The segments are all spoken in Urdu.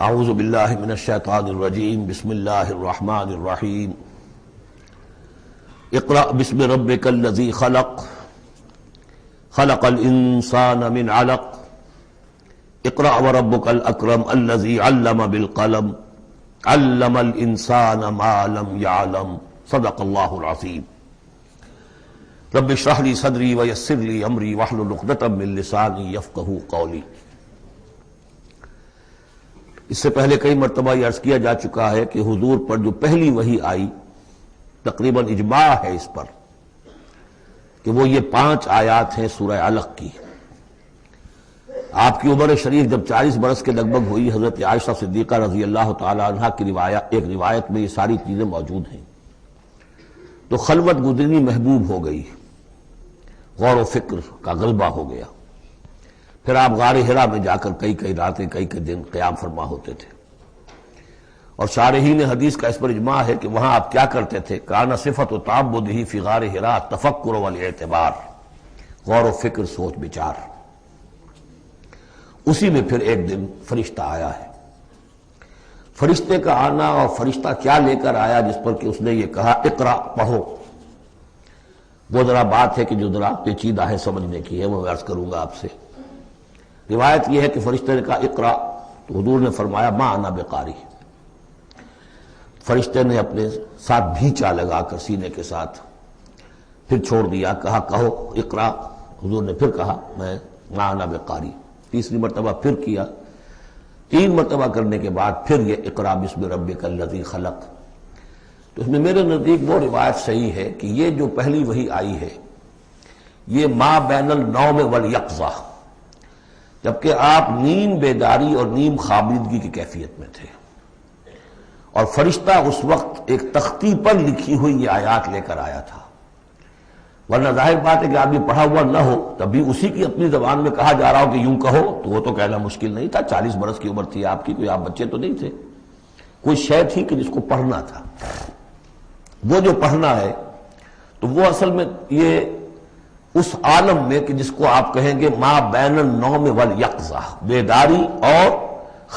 اعوذ باللہ من الشیطان الرجیم بسم اللہ الرحمن الرحیم اقرأ بسم ربک الذی خلق خلق الانسان من علق اقرأ وربک الاکرم الذی علم بالقلم علم الانسان ما لم يعلم صدق اللہ العظیم رب اشرح لی صدری ویسر لی امری واحلل عقدۃ من لسانی یفقہوا قولی۔ اس سے پہلے کئی مرتبہ یہ عرض کیا جا چکا ہے کہ حضور پر جو پہلی وحی آئی تقریباً اجماع ہے اس پر کہ وہ یہ 5 آیات ہیں سورہ علق کی۔ آپ کی عمر شریف جب 40 برس کے لگ بھگ ہوئی، حضرت عائشہ صدیقہ رضی اللہ تعالی عنہا کی ایک روایت میں یہ ساری چیزیں موجود ہیں، تو خلوت گزرنی محبوب ہو گئی، غور و فکر کا غلبہ ہو گیا۔ پھر آپ غار حرا میں جا کر کئی راتیں کئی دن قیام فرما ہوتے تھے، اور شارحین حدیث کا اس پر اجماع ہے کہ وہاں آپ کیا کرتے تھے؟ کان صفت و تعبدہ فی غار حرا تفکر والاعتبار، غور و فکر، سوچ بچار۔ اسی میں پھر ایک دن فرشتہ آیا ہے۔ فرشتے کا آنا اور فرشتہ کیا لے کر آیا جس پر کہ اس نے یہ کہا اقرا، پڑھو، وہ ذرا بات ہے کہ جو ذرا پیچیدہ ہے سمجھنے کی ہے، وہ عرض کروں گا آپ سے۔ روایت یہ ہے کہ فرشتے نے کہا اقرا، تو حضور نے فرمایا ما انا بقاری۔ فرشتے نے اپنے ساتھ بھینچا لگا کر سینے کے ساتھ، پھر چھوڑ دیا، کہا کہو اقرا۔ حضور نے پھر کہا میں ما انا بقاری۔ تیسری مرتبہ پھر کیا، 3 مرتبہ کرنے کے بعد پھر یہ اقرا بسم ربک الذی خلق۔ تو اس میں میرے نزدیک وہ روایت صحیح ہے کہ یہ جو پہلی وحی آئی ہے یہ ما بین النوم والیقظہ، جبکہ آپ نیم بیداری اور نیم خوابیدگی کی کیفیت میں تھے، اور فرشتہ اس وقت ایک تختی پر لکھی ہوئی یہ آیات لے کر آیا تھا۔ ورنہ ظاہر بات ہے کہ آدمی پڑھا ہوا نہ ہو تب بھی اسی کی اپنی زبان میں کہا جا رہا ہو کہ یوں کہو، تو وہ تو کہنا مشکل نہیں تھا۔ 40 برس کی عمر تھی آپ کی، کوئی آپ بچے تو نہیں تھے، کوئی شے تھی کہ جس کو پڑھنا تھا۔ وہ جو پڑھنا ہے تو وہ اصل میں یہ اس عالم میں کہ جس کو آپ کہیں گے ما بین النوم والیقظہ، بیداری اور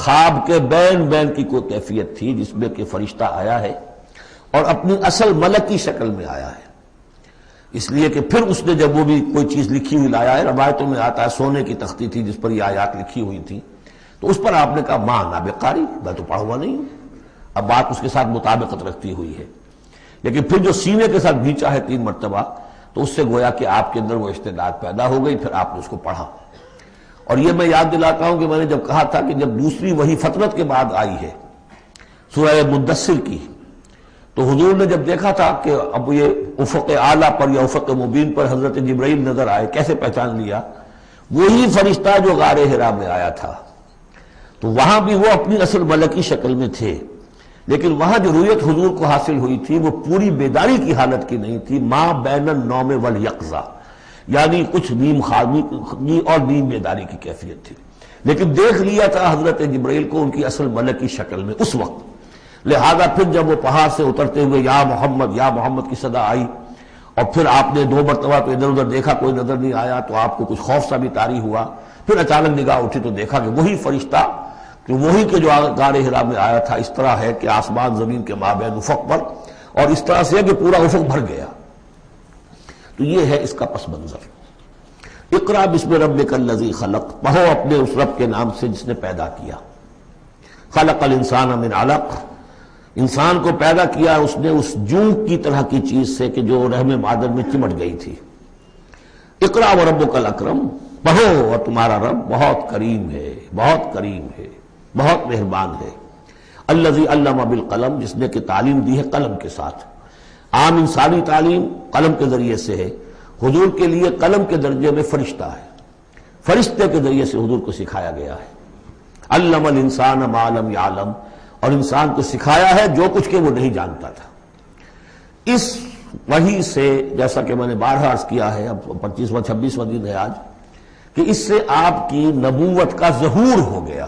خواب کے بین کی کوئی کیفیت تھی جس میں کہ فرشتہ آیا ہے اور اپنی اصل ملکی شکل میں آیا ہے۔ اس لیے کہ پھر اس نے جب وہ بھی کوئی چیز لکھی ہوئی لایا ہے، روایتوں میں آتا ہے سونے کی تختی تھی جس پر یہ آیات لکھی ہوئی تھی، تو اس پر آپ نے کہا ما انا بقاری، میں تو پڑھا ہوا نہیں ہوں۔ اب بات اس کے ساتھ مطابقت رکھتی ہوئی ہے، لیکن پھر جو سینے کے ساتھ بھینچا ہے 3 مرتبہ، تو اس سے گویا کہ آپ کے اندر وہ استعداد پیدا ہو گئی، پھر آپ نے اس کو پڑھا۔ اور یہ میں یاد دلاتا ہوں کہ میں نے جب کہا تھا کہ جب دوسری وحی فترت کے بعد آئی ہے سورہ مدثر کی، تو حضور نے جب دیکھا تھا کہ اب یہ افق اعلیٰ پر یا افق مبین پر حضرت جبرائیل نظر آئے، کیسے پہچان لیا؟ وہی فرشتہ جو غار حرا میں آیا تھا، تو وہاں بھی وہ اپنی اصل ملکی شکل میں تھے، لیکن وہاں جو رؤیت حضور کو حاصل ہوئی تھی وہ پوری بیداری کی حالت کی نہیں تھی، ما بین النوم والیقظہ، یعنی کچھ نیم خوابی اور نیم بیداری کی کیفیت تھی، لیکن دیکھ لیا تھا حضرت جبرائیل کو ان کی اصل ملکی شکل میں اس وقت۔ لہذا پھر جب وہ پہاڑ سے اترتے ہوئے یا محمد کی صدا آئی، اور پھر آپ نے 2 مرتبہ تو ادھر ادھر دیکھا، کوئی نظر نہیں آیا، تو آپ کو کچھ خوف سا بھی طاری ہوا۔ پھر اچانک نگاہ اٹھی تو دیکھا کہ وہی فرشتہ کہ وہی کے جو غار حرا میں آیا تھا، اس طرح ہے کہ آسمان زمین کے مابین افق پر، اور اس طرح سے کہ پورا افق بھر گیا۔ تو یہ ہے اس کا پس منظر۔ اقرا بسم ربک الذی خلق، پڑھو اپنے اس رب کے نام سے جس نے پیدا کیا۔ خلق الانسان من علق، انسان کو پیدا کیا اس نے اس جونک کی طرح کی چیز سے کہ جو رحم مادر میں چمٹ گئی تھی۔ اقرا وربک الاکرم، پڑھو اور تمہارا رب بہت کریم ہے، بہت کریم ہے، بہت مہربان ہے۔ الذی علم بالقلم، جس نے کہ تعلیم دی ہے قلم کے ساتھ۔ عام انسانی تعلیم قلم کے ذریعے سے ہے، حضور کے لیے قلم کے درجے میں فرشتہ ہے، فرشتے کے ذریعے سے حضور کو سکھایا گیا ہے۔ علم الانسان ما لم یعلم، اور انسان کو سکھایا ہے جو کچھ کہ وہ نہیں جانتا تھا۔ اس وحی سے، جیسا کہ میں نے بارہا عرض کیا ہے، اب 25واں 26واں دن ہے آج، کہ اس سے آپ کی نبوت کا ظہور ہو گیا۔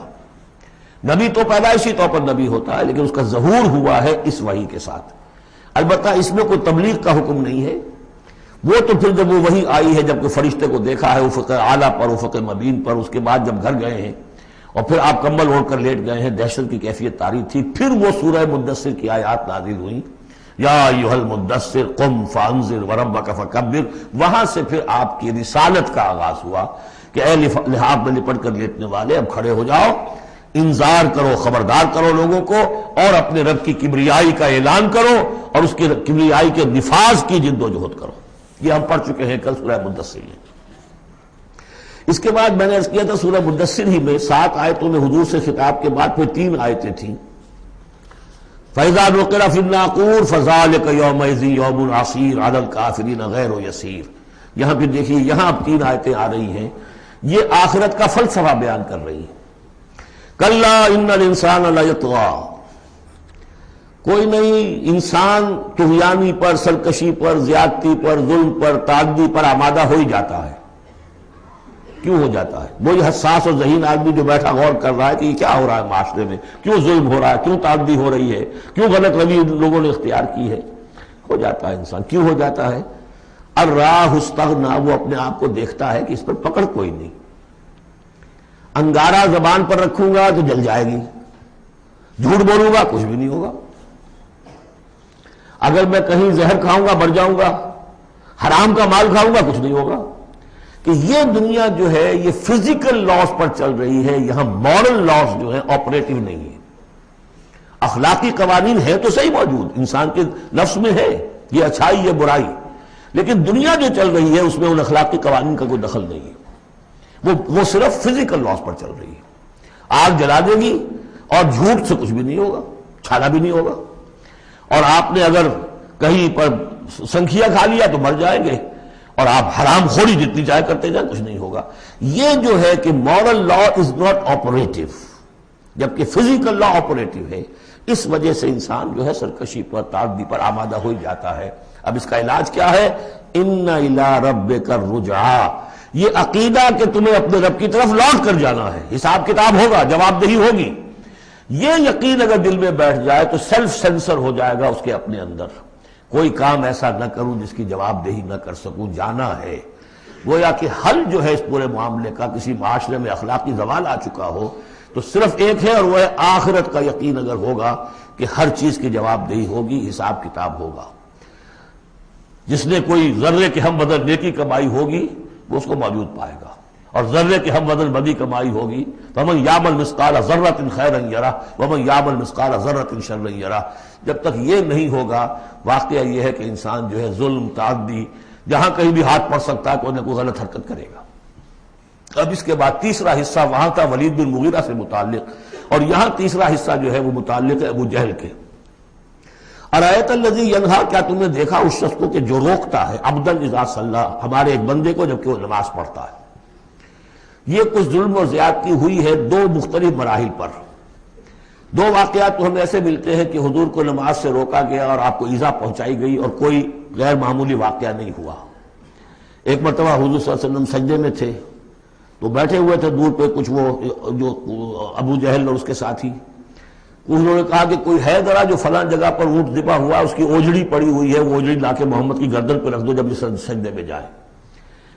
نبی تو پیدائشی طور پر نبی ہوتا ہے، لیکن اس کا ظہور ہوا ہے اس وحی کے ساتھ۔ البتہ اس میں کوئی تبلیغ کا حکم نہیں ہے، وہ تو پھر جب وہ وحی آئی ہے، جب کہ فرشتے کو دیکھا ہے افق اعلیٰ پر، افق مبین پر، اس کے بعد جب گھر گئے ہیں اور پھر آپ کمبل اوڑھ کر لیٹ گئے ہیں، دہشت کی کیفیت طاری تھی. پھر وہ سورہ مدثر کی آیات نازل ہوئیں، یا ایھا المدثر قم فانذر وربک فکبر. وہاں سے پھر آپ کی رسالت کا آغاز ہوا کہ اے لحاف میں لپٹ کر لیٹنے والے، اب کھڑے ہو جاؤ، انذار کرو، خبردار کرو لوگوں کو، اور اپنے رب کی کبریائی کا اعلان کرو اور اس کی کبریائی کے نفاذ کی جد و جہد کرو. یہ ہم پڑھ چکے ہیں کل سورہ مدثر میں. اس کے بعد میں نے عرض کیا تھا سورہ مدثر ہی میں 7 آیتوں میں حضور سے خطاب کے بعد پھر 3 آیتیں تھیں. فَإِذَا نُقِرَ فِي النَّاقُورِ فَذَلِكَ يَوْمَئِذٍ يَوْمٌ عَسِيرٌ عَلَى الْكَافِرِينَ غَيْرُ يَسِيرٌ. یہاں پہ دیکھیے، یہاں اب 3 آیتیں آ رہی ہیں، یہ آخرت کا فلسفہ بیان کر رہی ہیں. کَلَّا إِنَّ الْإِنسَانَ لَيَطْغَىٰ. کوئی نہیں، انسان طغیانی پر، سرکشی پر، زیادتی پر، ظلم پر، تعدی پر آمادہ ہو ہی جاتا ہے. کیوں ہو جاتا ہے؟ وہی حساس اور ذہین آدمی جو بیٹھا غور کر رہا ہے کہ یہ کیا ہو رہا ہے معاشرے میں، کیوں ظلم ہو رہا ہے، کیوں تعدی ہو رہی ہے، کیوں غلط روی لوگوں نے اختیار کی ہے. ہو جاتا ہے انسان. کیوں ہو جاتا ہے؟ الراہ استغنا، وہ اپنے آپ کو دیکھتا ہے کہ اس پر پکڑ کوئی نہیں. انگارہ زبان پر رکھوں گا تو جل جائے گی، جھوٹ بولوں گا کچھ بھی نہیں ہوگا، اگر میں کہیں زہر کھاؤں گا مر جاؤں گا، حرام کا مال کھاؤں گا کچھ نہیں ہوگا. کہ یہ دنیا جو ہے یہ فزیکل لاز پر چل رہی ہے، یہاں مورل لاز جو ہے آپریٹو نہیں ہے. اخلاقی قوانین ہے تو صحیح موجود، انسان کے نفس میں ہے، یہ اچھائی یہ برائی، لیکن دنیا جو چل رہی ہے اس میں ان اخلاقی قوانین کا کوئی دخل نہیں ہے. وہ صرف فزیکل لاز پر چل رہی ہے. آگ جلا دے گی اور جھوٹ سے کچھ بھی نہیں ہوگا، چھالا بھی نہیں ہوگا. اور آپ نے اگر کہیں پر سنکھیا کھا لیا تو مر جائیں گے، اور آپ حرام خوری جتنی چاہے کرتے جائیں کچھ نہیں ہوگا. یہ جو ہے کہ moral law is not operative, جبکہ فزیکل لا آپریٹو ہے. اس وجہ سے انسان جو ہے سرکشی پر، تعدی پر آمادہ ہو جاتا ہے. اب اس کا علاج کیا ہے؟ ان الی ربک الرجعی. یہ عقیدہ کہ تمہیں اپنے رب کی طرف لوٹ کر جانا ہے، حساب کتاب ہوگا، جواب دہی ہوگی. یہ یقین اگر دل میں بیٹھ جائے تو سیلف سینسر ہو جائے گا اس کے اپنے اندر. کوئی کام ایسا نہ کروں جس کی جواب دہی نہ کر سکوں، جانا ہے. گویا کہ حل جو ہے اس پورے معاملے کا، کسی معاشرے میں اخلاقی زوال آ چکا ہو تو صرف ایک ہے، اور وہ ہے آخرت کا یقین اگر ہوگا کہ ہر چیز کی جواب دہی ہوگی، حساب کتاب ہوگا. جس نے کوئی ذرے کے ہم بدل نیکی کمائی ہوگی وہ اس کو موجود پائے گا، اور ذرے کے ہم بدل بدی کمائی ہوگی. فَمَنْ يَعْمَلْ مِثْقَالَ ذَرَّةٍ خَيْرًا يَرَهُ وَمَنْ يَعْمَلْ مِثْقَالَ ذَرَّةٍ شَرًّا يَرَهُ. جب تک یہ نہیں ہوگا، واقعہ یہ ہے کہ انسان جو ہے ظلم، تعدی، جہاں کہیں بھی ہاتھ پڑ سکتا ہے کوئی نہ کوئی غلط حرکت کرے گا. اب اس کے بعد تیسرا حصہ وہاں تھا ولید بن مغیرہ سے متعلق، اور یہاں تیسرا حصہ جو ہے وہ متعلق ہے ابو جہل کے. ارایت الذی ینہا، کیا تم نے دیکھا اس شخص کو کہ جو روکتا ہے، عبدا اذا صلی، ہمارے ایک بندے کو جبکہ وہ نماز پڑھتا ہے. یہ کچھ ظلم و زیادتی ہوئی ہے 2 مختلف مراحل پر. 2 واقعات تو ہمیں ایسے ملتے ہیں کہ حضور کو نماز سے روکا گیا اور آپ کو ایذا پہنچائی گئی اور کوئی غیر معمولی واقعہ نہیں ہوا. ایک مرتبہ حضور صلی اللہ علیہ وسلم سجدے میں تھے تو بیٹھے ہوئے تھے دور پہ کچھ وہ جو ابو جہل اور اس کے ساتھی. انہوں نے کہا کہ کوئی ہے ذرا جو فلاں جگہ پر اونٹ ذبح ہوا، اس کی اوجڑی پڑی ہوئی ہے، وہ اوجڑی لا کے محمد کی گردن پہ رکھ دو جب یہ سجدے میں جائے.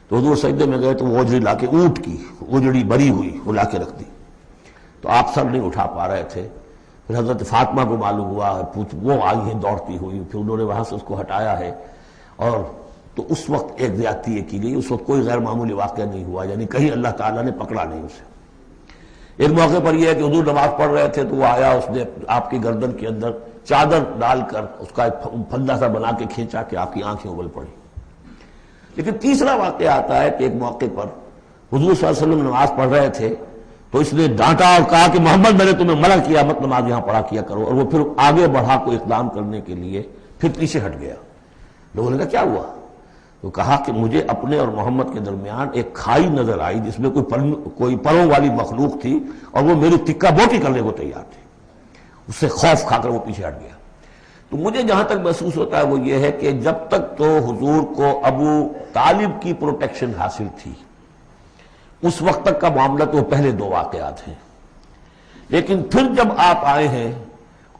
تو حضور سجدے میں گئے تو وہ اوجڑی لا کے، اونٹ کی اوجڑی بری ہوئی وہ لا کے رکھ دی. تو آپ سر نہیں اٹھا پا رہے تھے. پھر حضرت فاطمہ کو معلوم ہوا، وہ آئی ہیں دوڑتی ہوئی، پھر انہوں نے وہاں سے اس کو ہٹایا ہے. اور تو اس وقت ایک زیادتی یہ کی گئی، اس وقت کوئی غیر معمولی واقعہ نہیں ہوا، یعنی کہیں اللہ تعالیٰ نے پکڑا نہیں اسے. ایک موقع پر یہ ہے کہ حضور نماز پڑھ رہے تھے تو وہ آیا، اس نے آپ کی گردن کے اندر چادر ڈال کر اس کا ایک پھندا سا بنا کے کھینچا کہ آپ کی آنکھیں ابل پڑی. لیکن تیسرا واقعہ آتا ہے کہ ایک موقع پر حضور صلی اللہ علیہ وسلم نماز پڑھ رہے تھے تو اس نے ڈانٹا اور کہا کہ محمد میں نے تمہیں منع کیا مت نماز یہاں پڑھا کیا کرو. اور وہ پھر آگے بڑھا کوئی اقدام کرنے کے لیے پھر پیچھے ہٹ گیا. لوگوں نے کہا کیا ہوا؟ تو کہا کہ مجھے اپنے اور محمد کے درمیان ایک کھائی نظر آئی جس میں کوئی پروں والی مخلوق تھی اور وہ میری تکہ بوٹی کرنے کو تیار تھی. اس سے خوف کھا کر وہ پیچھے ہٹ گیا. تو مجھے جہاں تک محسوس ہوتا ہے وہ یہ ہے کہ جب تک تو حضور کو ابو طالب کی پروٹیکشن حاصل تھی اس وقت تک کا معاملہ تو پہلے 2 واقعات ہیں. لیکن پھر جب آپ آئے ہیں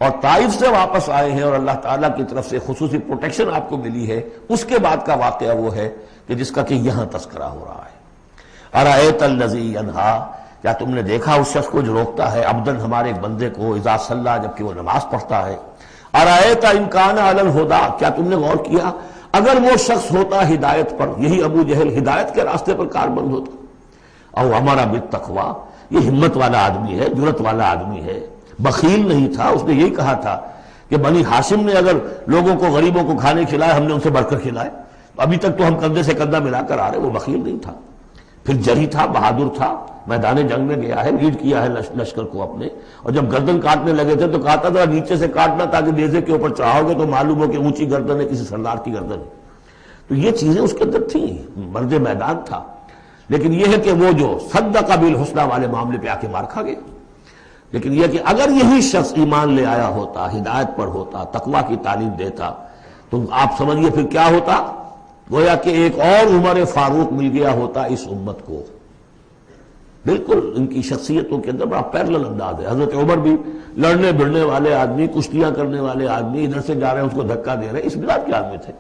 اور طائف سے واپس آئے ہیں اور اللہ تعالیٰ کی طرف سے خصوصی پروٹیکشن آپ کو ملی ہے، اس کے بعد کا واقعہ وہ ہے کہ جس کا کہ یہاں تذکرہ ہو رہا ہے. ارایت الذی ینہا، کیا تم نے دیکھا اس شخص کو جو روکتا ہے عبدن ہمارے ایک بندے کو اذا صلی جبکہ وہ نماز پڑھتا ہے، ارایت ان کان علی الہدی، کیا تم نے غور کیا اگر وہ شخص ہوتا ہدایت پر، یہی ابو جہل ہدایت کے راستے پر کاربند ہوتا، او ہمارا بالتقوی، یہ ہمت والا آدمی ہے، جرت والا آدمی ہے، بخیل نہیں تھا، اس نے یہی کہا تھا کہ بنی ہاشم نے اگر لوگوں کو غریبوں کو کھانے کھلائے ہم نے ان سے بڑھ کر کھلائے، ابھی تک تو ہم کندھے سے کندھا ملا کر آ رہے، وہ بخیل نہیں تھا، پھر جری تھا، بہادر تھا، میدان جنگ میں گیا ہے، لیڈ کیا ہے لشکر کو اپنے، اور جب گردن کاٹنے لگے تھے تو کہتا تھا نیچے سے کاٹنا تاکہ نیزے کے اوپر چڑھاؤ گے تو معلوم ہو کہ اونچی گردن ہے کسی سردار کی گردن ہے، تو یہ چیزیں اس کے اندر تھیں، مرد میدان تھا، لیکن یہ ہے کہ وہ جو صدق بالحسنی والے معاملے پہ آ کے مار کھا گیا۔ لیکن یہ کہ اگر یہی شخص ایمان لے آیا ہوتا، ہدایت پر ہوتا، تقویٰ کی تعلیم دیتا، تو آپ سمجھیے پھر کیا ہوتا، گویا کہ ایک اور عمر فاروق مل گیا ہوتا اس امت کو۔ بالکل ان کی شخصیتوں کے اندر بڑا پیرلل انداز ہے۔ حضرت عمر بھی لڑنے بھڑنے والے آدمی، کشتیاں کرنے والے آدمی، ادھر سے جا رہے ہیں اس کو دھکا دے رہے ہیں، اس مزاج کے آدمی تھے،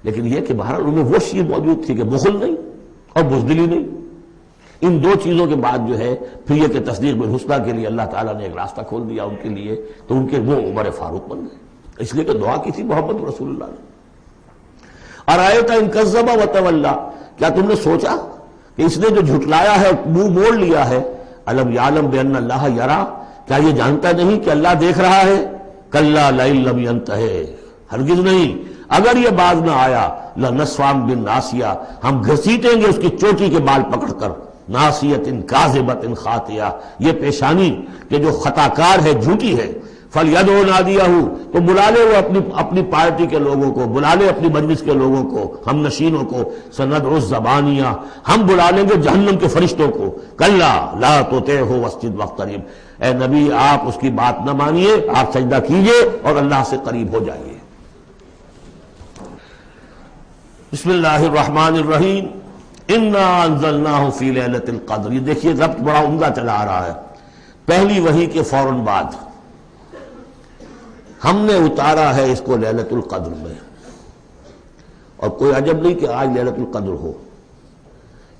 لیکن یہ کہ بہرحال ان میں وہ چیز موجود تھی کہ بخل نہیں اور بزدلی نہیں۔ ان دو چیزوں کے بعد جو ہے پھر یہ کہ تصدیق بالحسنی کے لیے اللہ تعالیٰ نے ایک راستہ کھول دیا ان کے لیے، تو ان کے وہ عمر فاروق بن گئے۔ اس لیے تو دعا کی تھی محمد رسول اللہ نے، ارایت ان کذب وتولی، کیا تم نے سوچا کہ اس نے جو جھٹلایا ہے منہ موڑ لیا ہے، الم یعلم بان اللہ یری، کیا یہ جانتا نہیں کہ اللہ دیکھ رہا ہے، کلا لئن لم ینتہ، ہرگز نہیں اگر یہ باز نہ آیا، لنسفعا بالناصیہ، ہم گھسیٹیں گے اس کی چوٹی کے بال پکڑ کر، ناصیۃ کاذبۃ خاطئہ، یہ پیشانی کہ جو خطا کار ہے، جھوٹی ہے، فلیدعو نادیہ، تو بلا لے وہ اپنی پارٹی کے لوگوں کو، بلا لے اپنی مجلس کے لوگوں کو، ہم نشینوں کو، سندعو الزبانیہ، ہم بلا لیں گے جہنم کے فرشتوں کو، کلا لا تطعہ واسجد واقترب، اے نبی آپ اس کی بات نہ مانیے، آپ سجدہ کیجئے اور اللہ سے قریب ہو جائیے۔ بسم اللہ الرحمن الرحیم، انا انزلناہ فی لیلۃ القدر، یہ دیکھیے ربط بڑا عمدہ چلا آ رہا ہے، پہلی وحی کے فوراً بعد ہم نے اتارا ہے اس کو لیلۃ القدر میں، اور کوئی عجب نہیں کہ آج لیلۃ القدر ہو،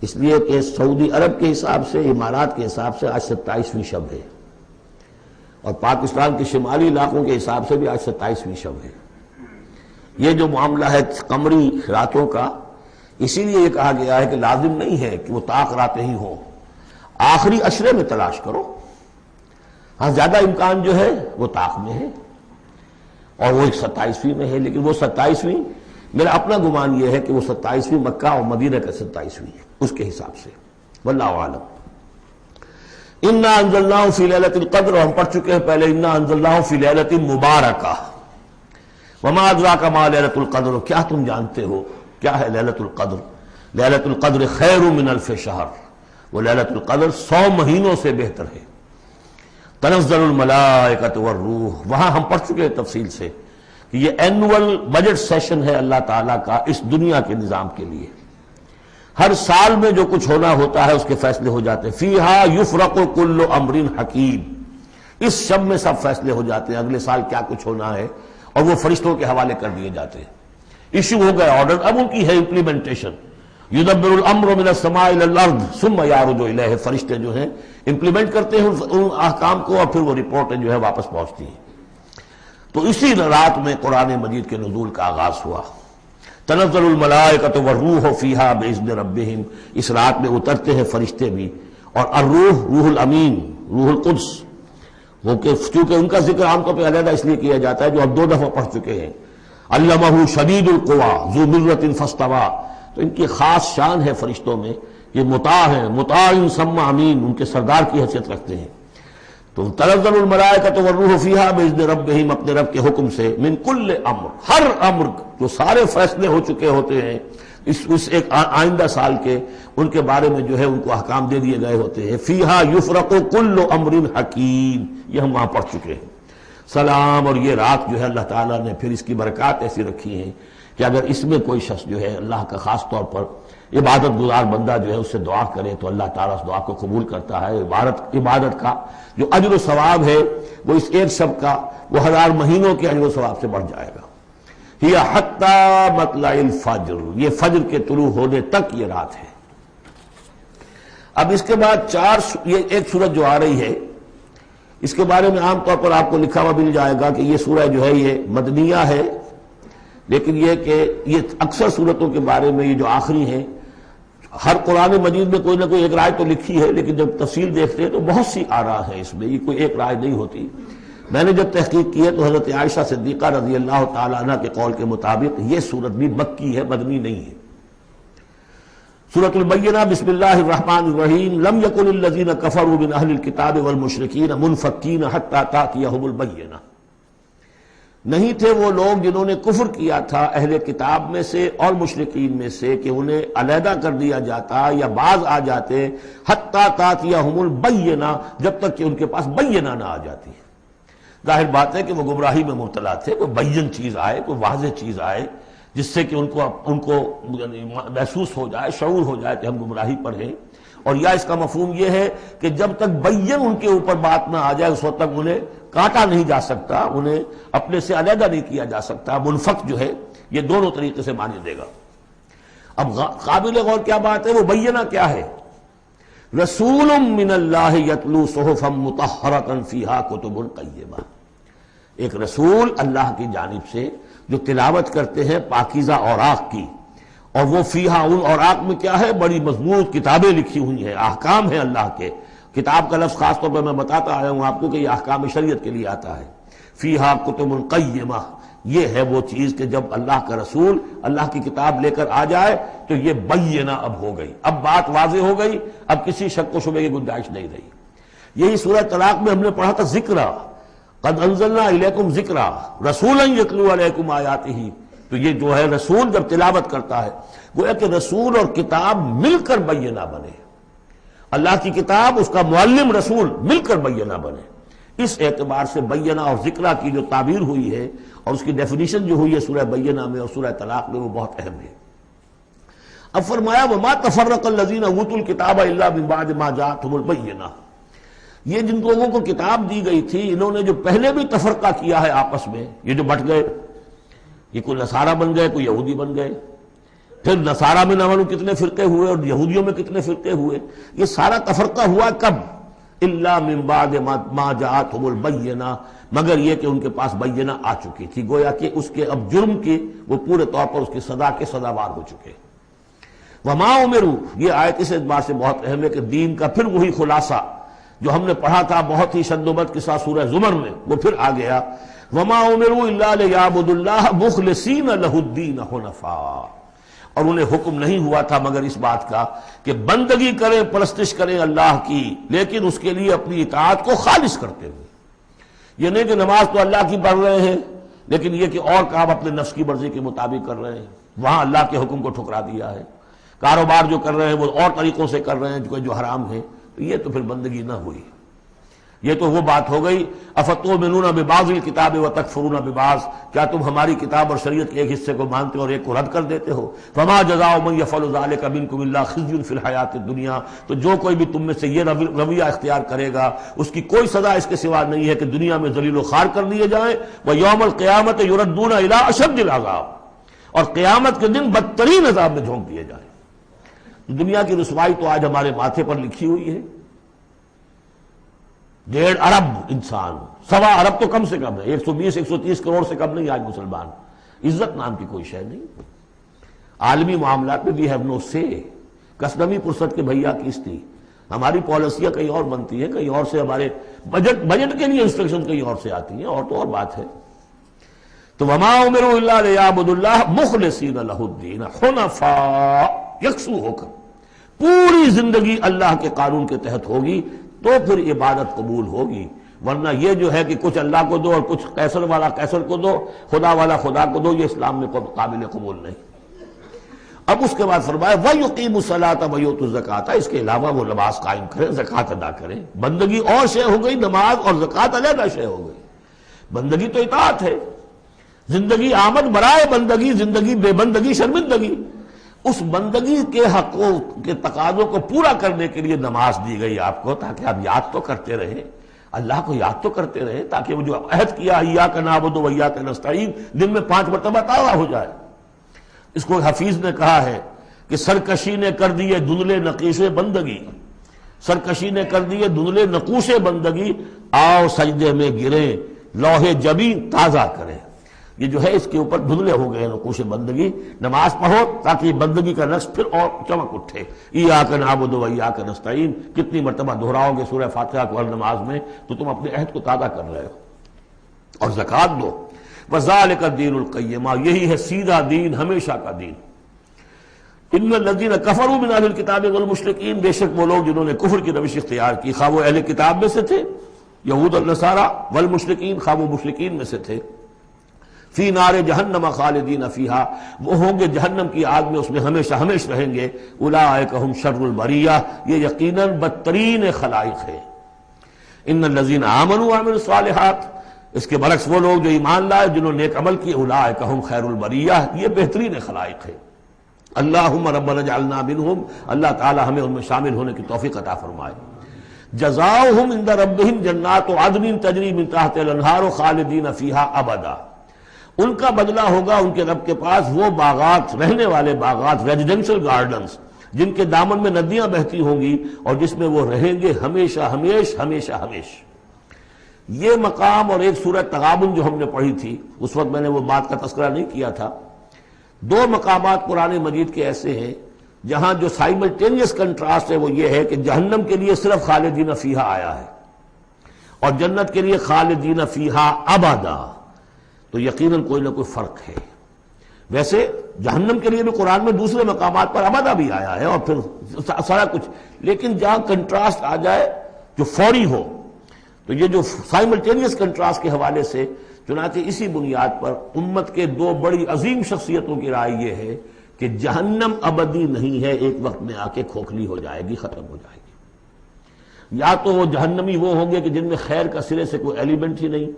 اس لیے کہ سعودی عرب کے حساب سے، امارات کے حساب سے آج 27ویں شب ہے، اور پاکستان کے شمالی علاقوں کے حساب سے بھی آج 27ویں شب ہے۔ یہ جو معاملہ ہے قمری راتوں کا، اسی لیے یہ کہا گیا ہے کہ لازم نہیں ہے کہ وہ طاق راتیں ہی ہوں، آخری عشرے میں تلاش کرو، ہاں زیادہ امکان جو ہے وہ طاق میں ہے، اور وہ 27ویں میں ہے، لیکن وہ 27ویں میرا اپنا گمان یہ ہے کہ وہ 27ویں مکہ اور مدینہ کا 27ویں ہے اس کے حساب سے، واللہ اعلم۔ انا انزلناہ فی لیلۃ القدر، ہم پڑھ چکے ہیں پہلے، انا انزلناہ فی لیلۃ مبارکہ، وما ادراک ما لیلۃ القدر، کیا تم جانتے ہو کیا ہے لیلۃ القدر؟ لیلۃ القدر خیر من الف شہر، وہ لیلۃ القدر 100 مہینوں سے بہتر ہے۔ تنزل الملائکۃ والروح، وہاں ہم پڑھ چکے ہیں تفصیل سے کہ یہ اینول بجٹ سیشن ہے اللہ تعالیٰ کا اس دنیا کے نظام کے لیے، ہر سال میں جو کچھ ہونا ہوتا ہے اس کے فیصلے ہو جاتے ہیں، فیہا یفرق کل امر حکیم، اس شب میں سب فیصلے ہو جاتے ہیں، اگلے سال کیا کچھ ہونا ہے، اور وہ فرشتوں کے حوالے کر دیے جاتے ہیں، ایشو ہو گئے آرڈر، اب ان کی ہے امپلیمنٹیشن، یدبر الامر من السماء الى الارض ثم یعرج الیہ، فرشتے جو ہیں امپلیمنٹ کرتے ہیں ان احکام کو، اور پھر وہ رپورٹیں جو ہے واپس پہنچتی ہیں۔ تو اسی رات میں قرآن مجید کے نزول کا آغاز ہوا، تنزل الملائکۃ والروح فیہا باذن ربہم، اس رات میں اترتے ہیں فرشتے بھی، اور الروح روح الامین، روح القدس، وہ کہ چونکہ ان کا ذکر عام طور پہ علیحدہ اس لیے کیا جاتا ہے جو اب 2 دفعہ پڑھ چکے ہیں، علمہ شدید القویٰ ذو مرۃ فاستویٰ، تو ان کی خاص شان ہے فرشتوں میں، یہ مطاع ہیں، مطاع ثم امین، ان کے سردار کی حیثیت رکھتے ہیں۔ تو تنزل الملائکۃ والروح فیہا باذن ربہم، اپنے رب کے حکم سے، من کل امر، ہر امر، جو سارے فیصلے ہو چکے ہوتے ہیں اس ایک آئندہ سال کے، ان کے بارے میں جو ہے ان کو احکام دے دیے گئے ہوتے ہیں، فیہا یفرق کل امر حکیم، یہ ہم وہاں پڑھ چکے ہیں۔ سلام، اور یہ رات جو ہے اللہ تعالیٰ نے پھر اس کی برکات ایسی رکھی ہیں کہ اگر اس میں کوئی شخص جو ہے اللہ کا خاص طور پر عبادت گزار بندہ جو ہے اس سے دعا کرے تو اللہ تعالیٰ اس دعا کو قبول کرتا ہے، عبادت کا جو اجر و ثواب ہے وہ اس ایک شب کا وہ 1000 مہینوں کے اجر و ثواب سے بڑھ جائے گا۔ ہی حتی مطلع الفجر، یہ فجر کے طلوع ہونے تک یہ رات ہے۔ اب اس کے بعد یہ ایک سورت جو آ رہی ہے، اس کے بارے میں عام طور پر آپ کو لکھا ہوا مل جائے گا کہ یہ سورہ جو ہے یہ مدنیہ ہے، لیکن یہ کہ یہ اکثر سورتوں کے بارے میں یہ جو آخری ہیں، ہر قرآن مجید میں کوئی نہ کوئی ایک رائے تو لکھی ہے، لیکن جب تفصیل دیکھتے ہیں تو بہت سی آراء ہیں اس میں، یہ کوئی ایک رائے نہیں ہوتی۔ میں نے جب تحقیق کی ہے تو حضرت عائشہ صدیقہ رضی اللہ تعالی عنہ کے قول کے مطابق یہ سورت بھی مکی ہے، مدنی نہیں ہے۔ سورۃ البینہ، بسم اللہ الرحمن الرحیم، لم یکن الذین کفروا من اہل الکتاب والمشرکین منفکین حتی تأتیہم البینہ، نہیں تھے وہ لوگ جنہوں نے کفر کیا تھا اہل کتاب میں سے اور مشرکین میں سے کہ انہیں علیحدہ کر دیا جاتا یا باز آ جاتے، حتی تأتیہم البینہ، جب تک کہ ان کے پاس بینہ نہ آ جاتی۔ ظاہر بات ہے کہ وہ گمراہی میں مبتلا تھے، کوئی بین چیز آئے، کوئی واضح چیز آئے جس سے کہ ان کو محسوس ہو جائے، شعور ہو جائے کہ ہم گمراہی پر ہیں، اور یا اس کا مفہوم یہ ہے کہ جب تک بین ان کے اوپر بات نہ آ جائے اس وقت تک انہیں کاٹا نہیں جا سکتا، انہیں اپنے سے علیحدہ نہیں کیا جا سکتا۔ منفک جو ہے یہ دونوں طریقے سے معنی دے گا۔ اب قابل غور کیا بات ہے، وہ بینہ کیا ہے؟ رسول من اللہ یتلو صحفا مطہرۃ فیہا کتب قیمہ، ایک رسول اللہ کی جانب سے جو تلاوت کرتے ہیں پاکیزہ اوراق کی، اور وہ فیہا، ان اوراق میں کیا ہے؟ بڑی مضبوط کتابیں لکھی ہوئی ہیں، احکام ہیں اللہ کے۔ کتاب کا لفظ خاص طور پر میں بتاتا آیا ہوں آپ کو کہ یہ احکام شریعت کے لیے آتا ہے۔ فیہا کتب قیمہ، یہ ہے وہ چیز کہ جب اللہ کا رسول اللہ کی کتاب لے کر آ جائے تو یہ بینہ اب ہو گئی، اب بات واضح ہو گئی، اب کسی شک و شبے کی گنجائش نہیں رہی۔ یہی سورہ طلاق میں ہم نے پڑھا تھا ذکرہ، قد انزلنا الیکم ذکرا رسولا یتلو علیکم آیاتہ، تو یہ جو ہے رسول جب تلاوت کرتا ہے گویا کہ رسول اور کتاب مل کر بینہ بنے، اللہ کی کتاب اس کا معلم رسول مل کر بینہ بنے۔ اس اعتبار سے بینہ اور ذکرہ کی جو تعبیر ہوئی ہے اور اس کی ڈیفینیشن جو ہوئی ہے سورہ بینہ میں اور سورہ طلاق میں، وہ بہت اہم ہے۔ اب فرمایا وما تفرق الذین اوتوا الکتاب الا من بعد ما جاءتهم البینہ، یہ جن لوگوں کو کتاب دی گئی تھی انہوں نے جو پہلے بھی تفرقہ کیا ہے آپس میں، یہ جو بٹ گئے، یہ کوئی نصارہ بن گئے، کوئی یہودی بن گئے، پھر نصارہ میں نہ معلوم کتنے فرقے ہوئے اور یہودیوں میں کتنے فرقے ہوئے، یہ سارا تفرقہ ہوا کب؟ الا من بعد ما جاءتهم البینہ، مگر یہ کہ ان کے پاس بینہ آ چکی تھی، گویا کہ اس کے اب جرم کی وہ پورے طور پر اس کی سزا کے سزاوار ہو چکے۔ وما امروا، یہ آیت اس اعتبار سے بہت اہم ہے کہ دین کا پھر وہی خلاصہ جو ہم نے پڑھا تھا بہت ہی شد و بد کے ساتھ سورہ زمر میں، وہ پھر آ گیا۔ وما امروا الا لیعبدوا اللہ مخلصین لہ الدین حنفاء، اور انہیں حکم نہیں ہوا تھا مگر اس بات کا کہ بندگی کریں، پرستش کریں اللہ کی، لیکن اس کے لیے اپنی اطاعت کو خالص کرتے ہوئے۔ یہ نہیں کہ نماز تو اللہ کی پڑھ رہے ہیں لیکن یہ کہ اور کام اپنے نفس کی مرضی کے مطابق کر رہے ہیں، وہاں اللہ کے حکم کو ٹھکرا دیا ہے۔ کاروبار جو کر رہے ہیں وہ اور طریقوں سے کر رہے ہیں جو حرام ہے، تو یہ تو پھر بندگی نہ ہوئی۔ یہ تو وہ بات ہو گئی افتؤمنون ببعض الکتاب وتکفرون ببعض، کیا تم ہماری کتاب اور شریعت کے ایک حصے کو مانتے اور ایک کو رد کر دیتے ہو؟ فما جزاء من یفعل ذلک منکم الا خزی فی الحیاۃ الدنیا، تو جو کوئی بھی تم میں سے یہ رویہ اختیار کرے گا اس کی کوئی سزا اس کے سوا نہیں ہے کہ دنیا میں ذلیل و خوار کر دیے جائیں، ویوم القیامۃ یردون الی اشد العذاب، اور قیامت کے دن بدترین عذاب میں جھونک دیے جائیں۔ دنیا کی رسوائی تو آج ہمارے ماتھے پر لکھی ہوئی ہے۔ 1.5 ارب انسان، 1.25 ارب تو کم سے کم ہے، 120-130 کروڑ سے کم نہیں آج مسلمان، عزت نام کی کوئی شے نہیں۔ عالمی معاملات میں وی ہیو نو سے، کسٹمی پرست کے بھیا کس تھی، ہماری پالیسیاں کہیں اور بنتی ہیں، کہیں اور سے ہمارے بجٹ کے لیے انسٹرکشن کہیں اور سے آتی ہیں، اور تو اور بات ہے۔ تو وما امروا الا لیعبدوا اللہ مخلصین لہ الدین حنفاء، یکسو ہو کر پوری زندگی اللہ کے قانون کے تحت ہوگی تو پھر عبادت قبول ہوگی، ورنہ یہ جو ہے کہ کچھ اللہ کو دو اور کچھ قیصر والا قیصر کو دو، خدا والا خدا کو دو، یہ اسلام میں قابل قبول نہیں۔ اب اس کے بعد فرمایا وَيُقِيمُ الصَّلَاةَ وَيُؤْتُوا الزَّكَاةَ، اس کے علاوہ وہ نماز قائم کریں، زکوٰۃ ادا کریں۔ بندگی اور شے ہو گئی، نماز اور زکوٰۃ علیحدہ شے ہو گئی۔ بندگی تو اطاعت ہے، زندگی آمد برائے بندگی، زندگی بے بندگی شرمندگی۔ اس بندگی کے حقوں کے تقاضوں کو پورا کرنے کے لیے نماز دی گئی آپ کو، تاکہ آپ یاد تو کرتے رہیں، اللہ کو یاد تو کرتے رہیں، تاکہ وہ جو عہد کیا ایاک نعبد و ایاک نستعین دن میں 5 مرتبہ تازہ ہو جائے۔ اس کو حفیظ نے کہا ہے کہ سرکشی نے کر دیے دھندلے نقیص بندگی، سرکشی نے کر دیے دھندلے نقوش بندگی، آؤ سجدے میں گریں، لوح جبین تازہ کریں۔ یہ جو ہے اس کے اوپر دھندلے ہو گئے نقوش بندگی، نماز پڑھو تاکہ بندگی کا نقش پھر اور چمک اٹھے۔ ایاک نعبد و ایاک نستعین، کتنی مرتبہ دہراؤ گے سورہ فاتحہ کو ہر نماز میں تو تم اپنے عہد کو تازہ کر رہے ہو۔ اور زکوٰۃ دو، وذالک الدین القیمہ، یہی ہے سیدھا دین، ہمیشہ کا دین۔ ان الذین کفروا من اہل الکتاب والمشرکین، بے شک وہ لوگ جنہوں نے کفر کی روش اختیار کی، خواہ وہ اہل کتاب میں سے تھے یہود النصارہ، والمشرکین خواہ وہ مشرکین میں سے تھے، فی نار جہنم خالدین فیہا، وہ ہوں گے جہنم کی آگ میں، اس میں ہمیشہ ہمیشہ رہیں گے۔ اولئک ہم شر البریہ، یہ یقیناً بدترین خلائق ہے۔ ان الذین آمنوا وعملوا الصالحات، اس کے برعکس وہ لوگ جو ایمان لائے جنہوں نے نیک عمل کیے، اولئک ہم خیر البریہ، یہ بہترین خلائق ہے۔ اللہم ربنا اجعلنا منہم، اللہ تعالی ہمیں ان میں شامل ہونے کی توفیق عطا فرمائے۔ جزاؤہم عند ربہم جنات عدن تجری من تحتہا الانہار خالدین فیہا ابدا، ان کا بدلہ ہوگا ان کے رب کے پاس وہ باغات، رہنے والے باغات، ریزیڈینشل گارڈنز، جن کے دامن میں ندیاں بہتی ہوں گی اور جس میں وہ رہیں گے ہمیشہ ہمیشہ ہمیشہ ہمیشہ۔ یہ مقام اور ایک سورہ تغابن جو ہم نے پڑھی تھی، اس وقت میں نے وہ بات کا تذکرہ نہیں کیا تھا، دو مقامات قرآن مجید کے ایسے ہیں جہاں جو سائملٹینیس کنٹراسٹ ہے وہ یہ ہے کہ جہنم کے لیے صرف خالدین فیہا آیا ہے اور جنت کے لیے خالدین فیہا ابدا، تو یقیناً کوئی نہ کوئی فرق ہے۔ ویسے جہنم کے لیے بھی قرآن میں دوسرے مقامات پر ابدا بھی آیا ہے اور پھر سارا کچھ، لیکن جہاں کنٹراسٹ آ جائے جو فوری ہو، تو یہ جو سائملٹینیس کنٹراسٹ کے حوالے سے، چنانچہ اسی بنیاد پر امت کے دو بڑی عظیم شخصیتوں کی رائے یہ ہے کہ جہنم ابدی نہیں ہے، ایک وقت میں آ کے کھوکھلی ہو جائے گی، ختم ہو جائے گی۔ یا تو وہ جہنمی وہ ہوں گے کہ جن میں خیر کا سرے سے کوئی ایلیمنٹ ہی نہیں،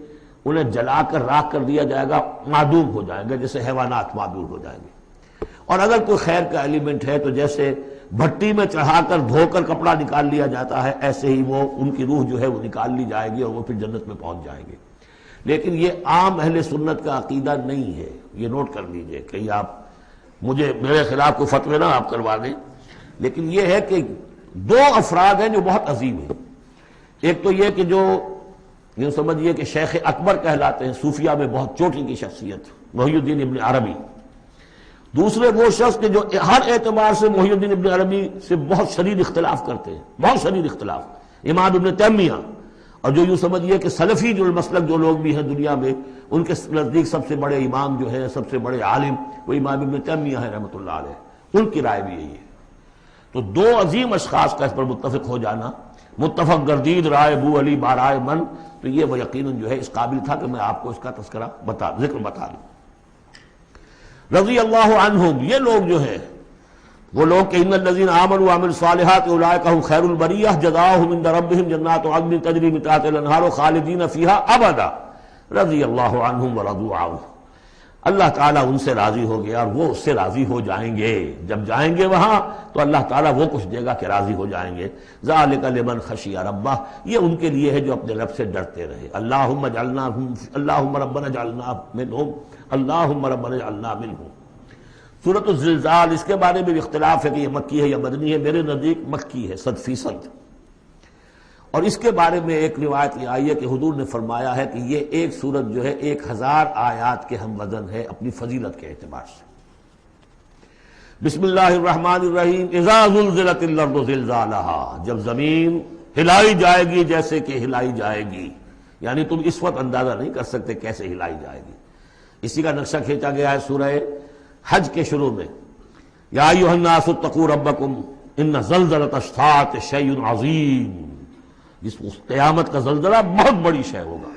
انہیں جلا کر راکھ کر دیا جائے گا، معدوم ہو جائے گا، جیسے حیوانات معدوم ہو جائیں گے۔ اور اگر کوئی خیر کا ایلیمنٹ ہے تو جیسے بھٹی میں چڑھا کر دھو کر کپڑا نکال لیا جاتا ہے، ایسے ہی وہ ان کی روح جو ہے وہ نکال لی جائے گی اور وہ پھر جنت میں پہنچ جائیں گے۔ لیکن یہ عام اہل سنت کا عقیدہ نہیں ہے، یہ نوٹ کر لیجئے، کہیں آپ مجھے میرے خلاف کوئی فتوی نہ آپ کروا دیں، لیکن یہ ہے کہ دو افراد ہیں جو بہت عظیم ہیں۔ ایک تو یہ کہ جو یوں سمجھیے کہ شیخ اکبر کہلاتے ہیں، صوفیہ میں بہت چوٹی کی شخصیت، محی الدین ابن عربی۔ دوسرے وہ شخص کہ جو ہر اعتبار سے محی الدین ابن عربی سے بہت شدید اختلاف کرتے ہیں، بہت شدید اختلاف، امام ابن تیمیہ، اور جو یوں سمجھیے کہ سلفی جو المسلک جو لوگ بھی ہیں دنیا میں، ان کے نزدیک سب سے بڑے امام جو ہیں، سب سے بڑے عالم وہ امام ابن تیمیہ ہیں رحمۃ اللہ علیہ، ان کی رائے بھی یہی ہے۔ تو دو عظیم اشخاص کا اس پر متفق ہو جانا، متفق گردید رائے بو علی بارائے من، تو یہ وہ یقیناً جو ہے اس قابل تھا کہ میں آپ کو اس کا تذکرہ ذکر بتا دوں۔ رضی اللہ عنہم، یہ لوگ جو ہیں وہ لوگ کہ ان الذین آمنوا وعملوا الصالحات اولئک هم خیر البریہ جزاؤہم عند ربہم جنات عدن تجری من تحتہا الانہار خالدین فیہا ابدا رضی اللہ عنہم ورضوا عنہ، اللہ تعالیٰ ان سے راضی ہو گیا اور وہ اس سے راضی ہو جائیں گے۔ جب جائیں گے وہاں تو اللہ تعالیٰ وہ کچھ دے گا کہ راضی ہو جائیں گے۔ ذالک لمن خشی ربہ، یہ ان کے لیے ہے جو اپنے رب سے ڈرتے رہے۔ اللہم ربنا اجعلنا منہم، اللہم ربنا اجعلنا منہم۔ سورۃ الزلزال، اس کے بارے میں بھی اختلاف ہے کہ یہ مکی ہے یا مدنی ہے، میرے نزدیک مکی ہے 100%۔ اور اس کے بارے میں ایک روایت یہ آئی ہے کہ حضور نے فرمایا ہے کہ یہ ایک سورت جو ہے 1000 آیات کے ہم وزن ہے اپنی فضیلت کے اعتبار سے۔ بسم اللہ الرحمن الرحیم، اذا زلزلت الارض زلزالها، جب زمین ہلائی جائے گی جیسے کہ ہلائی جائے گی، یعنی تم اس وقت اندازہ نہیں کر سکتے کیسے ہلائی جائے گی۔ اسی کا نقشہ کھینچا گیا ہے سورہ حج کے شروع میں، یا ایھا الناس اتقوا ربکم ان زلزلۃ الساعۃ شیء عظیم، اس قیامت کا زلزلہ بہت بڑی شے ہوگا۔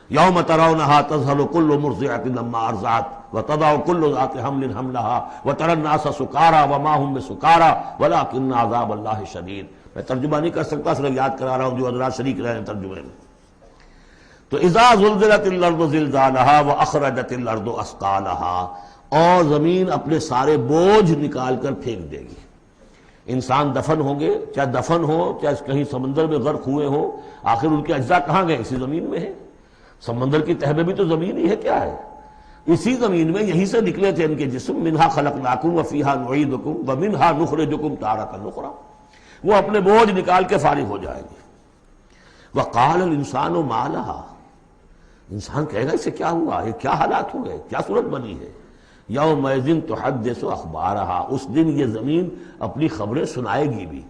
یوم ترونھا تذہل کل مرضعۃ عما ارضعت وتضع کل ذات حمل حملها وتری الناس سکارى وما هم بسکارى ولکن عذاب اللہ شدید۔ میں ترجمہ نہیں کر سکتا، صرف یاد کرا رہا ہوں جو حضرات شریک رہے ہیں ترجمے میں۔ تو اذا زلزلت الارض زلزالها واخرجت الارض اثقالها، اور زمین اپنے سارے بوجھ نکال کر پھینک دے گی۔ انسان دفن ہوں گے، چاہے دفن ہو چاہے کہیں سمندر میں غرق ہوئے ہوں، آخر ان کے اجزاء کہاں گئے؟ اسی زمین میں ہے۔ سمندر کی تہ میں بھی تو زمین ہی ہے، کیا ہے؟ اسی زمین میں یہیں سے نکلے تھے ان کے جسم، منہا خلقناکم وفیہا نعیدکم ومنہا نخرجکم تارۃ اخری۔ وہ اپنے بوجھ نکال کے فارغ ہو جائیں گے۔ وقال الانسان ما لها، انسان کہے گا اسے کیا ہوا، یہ کیا حالات ہو گئے، کیا صورت بنی ہے۔ یومئذ تحدث اخبارها، اس دن یہ زمین اپنی خبریں سنائے گی بھی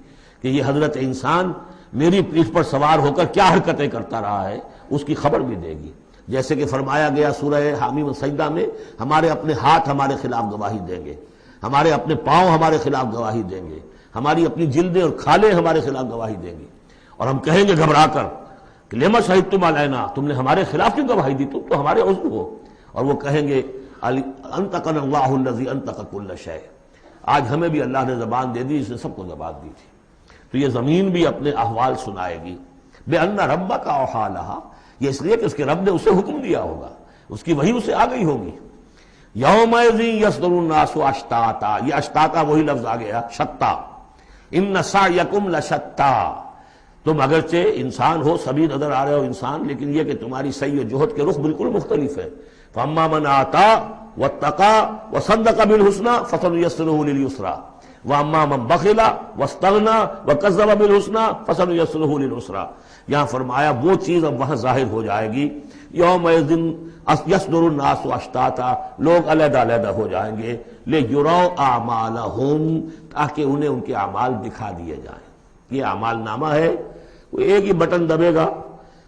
کہ یہ حضرت انسان میری پیٹھ پر سوار ہو کر کیا حرکتیں کرتا رہا ہے، اس کی خبر بھی دے گی۔ جیسے کہ فرمایا گیا سورہ حامیم والسجدہ میں، ہمارے اپنے ہاتھ ہمارے خلاف گواہی دیں گے، ہمارے اپنے پاؤں ہمارے خلاف گواہی دیں گے، ہماری اپنی جلدیں اور کھالیں ہمارے خلاف گواہی دیں گی، اور ہم کہیں گے گھبرا کر کہ لما شہدتم علینا، تم نے ہمارے خلاف کیوں گواہی دی، تم تو ہمارے عضو ہو۔ اور وہ کہیں گے انطقنا اللہ الذی انطق کل شیء، آج ہمیں بھی اللہ نے زبان دے دی، اس نے سب کو زبان دی تھی۔ تو یہ زمین بھی اپنے احوال سنائے گی۔ بِأَنَّ رَبَّكَ أَوْحَىٰ لَهَا، یہ اس لیے کہ اس کے رب نے اسے حکم دیا ہوگا، اس کی وحی اسے آ گئی ہوگی۔ یومئذ یصدر الناس اشتاتا، یہ اشتاتا وہی لفظ آ گیا شتا، ان سعیکم لشتا، تم اگرچہ انسان ہو، سبھی نظر آ رہے ہو انسان، لیکن یہ کہ تمہاری سعی و جہد کے رخ بالکل مختلف ہے۔ فاما من آتا واتقى وصدق بالحسنى فسنيسره لليسرى واما من بخل واستغنى وكذب بالحسنى فسنيسره للعسرى۔ یہاں فرمایا وہ چیز اب وہاں ظاہر ہو جائے گی، یومئذ یصدر الناس اشتاتا، لوگ علیحدہ علیحدہ ہو جائیں گے، لیروا اعمالهم، تاکہ انہیں ان کے اعمال دکھا دیے جائیں۔ یہ اعمال نامہ ہے، وہ ایک ہی بٹن دبے گا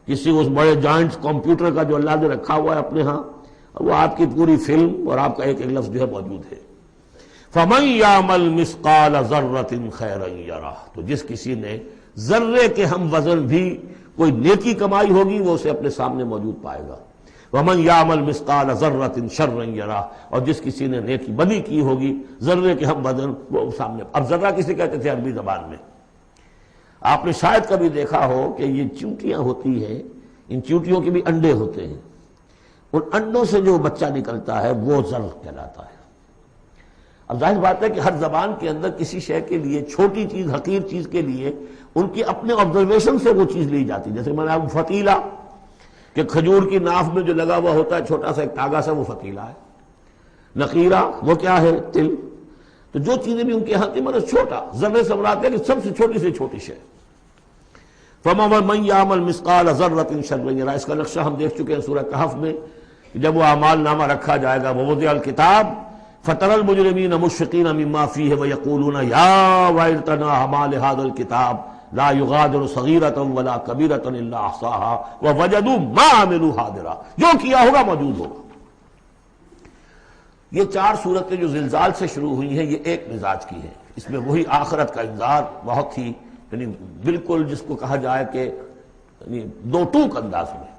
کسی اس بڑے جائنٹ کمپیوٹر کا جو اللہ نے رکھا ہوا ہے اپنے ہاں، وہ آپ کی پوری فلم اور آپ کا ایک ایک لفظ جو ہے موجود ہے۔ فَمَن يَعْمَلْ مِثْقَالَ ذَرَّةٍ خَيْرًا يَرَهُ، تو جس کسی نے ذرے کے ہم وزن بھی کوئی نیکی کمائی ہوگی وہ اسے اپنے سامنے موجود پائے گا۔ وَمَن يَعْمَلْ مِثْقَالَ ذَرَّةٍ شَرًّا يَرَهُ، اور جس کسی نے نیکی بدی کی ہوگی ذرے کے ہم وزن وہ سامنے۔ اب ذرہ کسے کہتے تھے عربی زبان میں؟ آپ نے شاید کبھی دیکھا ہو کہ یہ چیونٹیاں ہوتی ہیں، ان چیونٹیوں کے بھی انڈے ہوتے ہیں، ان انڈوں سے جو بچہ نکلتا ہے وہ ذر کہلاتا ہے۔ اب ظاہر بات ہے کہ ہر زبان کے اندر کسی شے کے لیے، چھوٹی چیز حقیر چیز کے لیے ان کی اپنے آبزرویشن سے وہ چیز لی جاتی ہے۔ جیسے میں نے آپ فتیلہ، کہ کھجور کی ناف میں جو لگا ہوا ہوتا ہے چھوٹا سا ایک تاگا سا، وہ فتیلہ ہے۔ نقیرہ وہ کیا ہے؟ تل۔ تو جو چیزیں بھی ان کے ہاں تھی مطلب چھوٹا، ذرے سے مراد ہے کہ سب سے چھوٹی شے۔ فَمَن يَعْمَلْ مِثْقَالَ ذَرَّةٍ شَرًّا يَرَهُ، اس کا نقشہ ہم دیکھ چکے ہیں سورہ کہف میں، جب وہ اعمال نامہ رکھا جائے گا، وَوُضِعَ الْكِتَابُ فَتَرَى الْمُجْرِمِينَ مُشْفِقِينَ مِمَّا فِيهِ وَيَقُولُونَ يَا وَيْلَتَنَا مَا لِهَذَا الْكِتَابِ لَا يُغَادِرُ صَغِيرَةً وَلَا كَبِيرَةً إِلَّا أَحْصَاهَا وَوَجَدُوا مَا عَمِلُوا حَاضِرًا، جو کیا ہوگا موجود ہوگا۔ یہ چار صورتیں جو زلزال سے شروع ہوئی ہیں، یہ ایک مزاج کی ہیں، اس میں وہی آخرت کا انذار بہت ہی یعنی بالکل جس کو کہا جائے کہ یعنی دو ٹوک انداز میں۔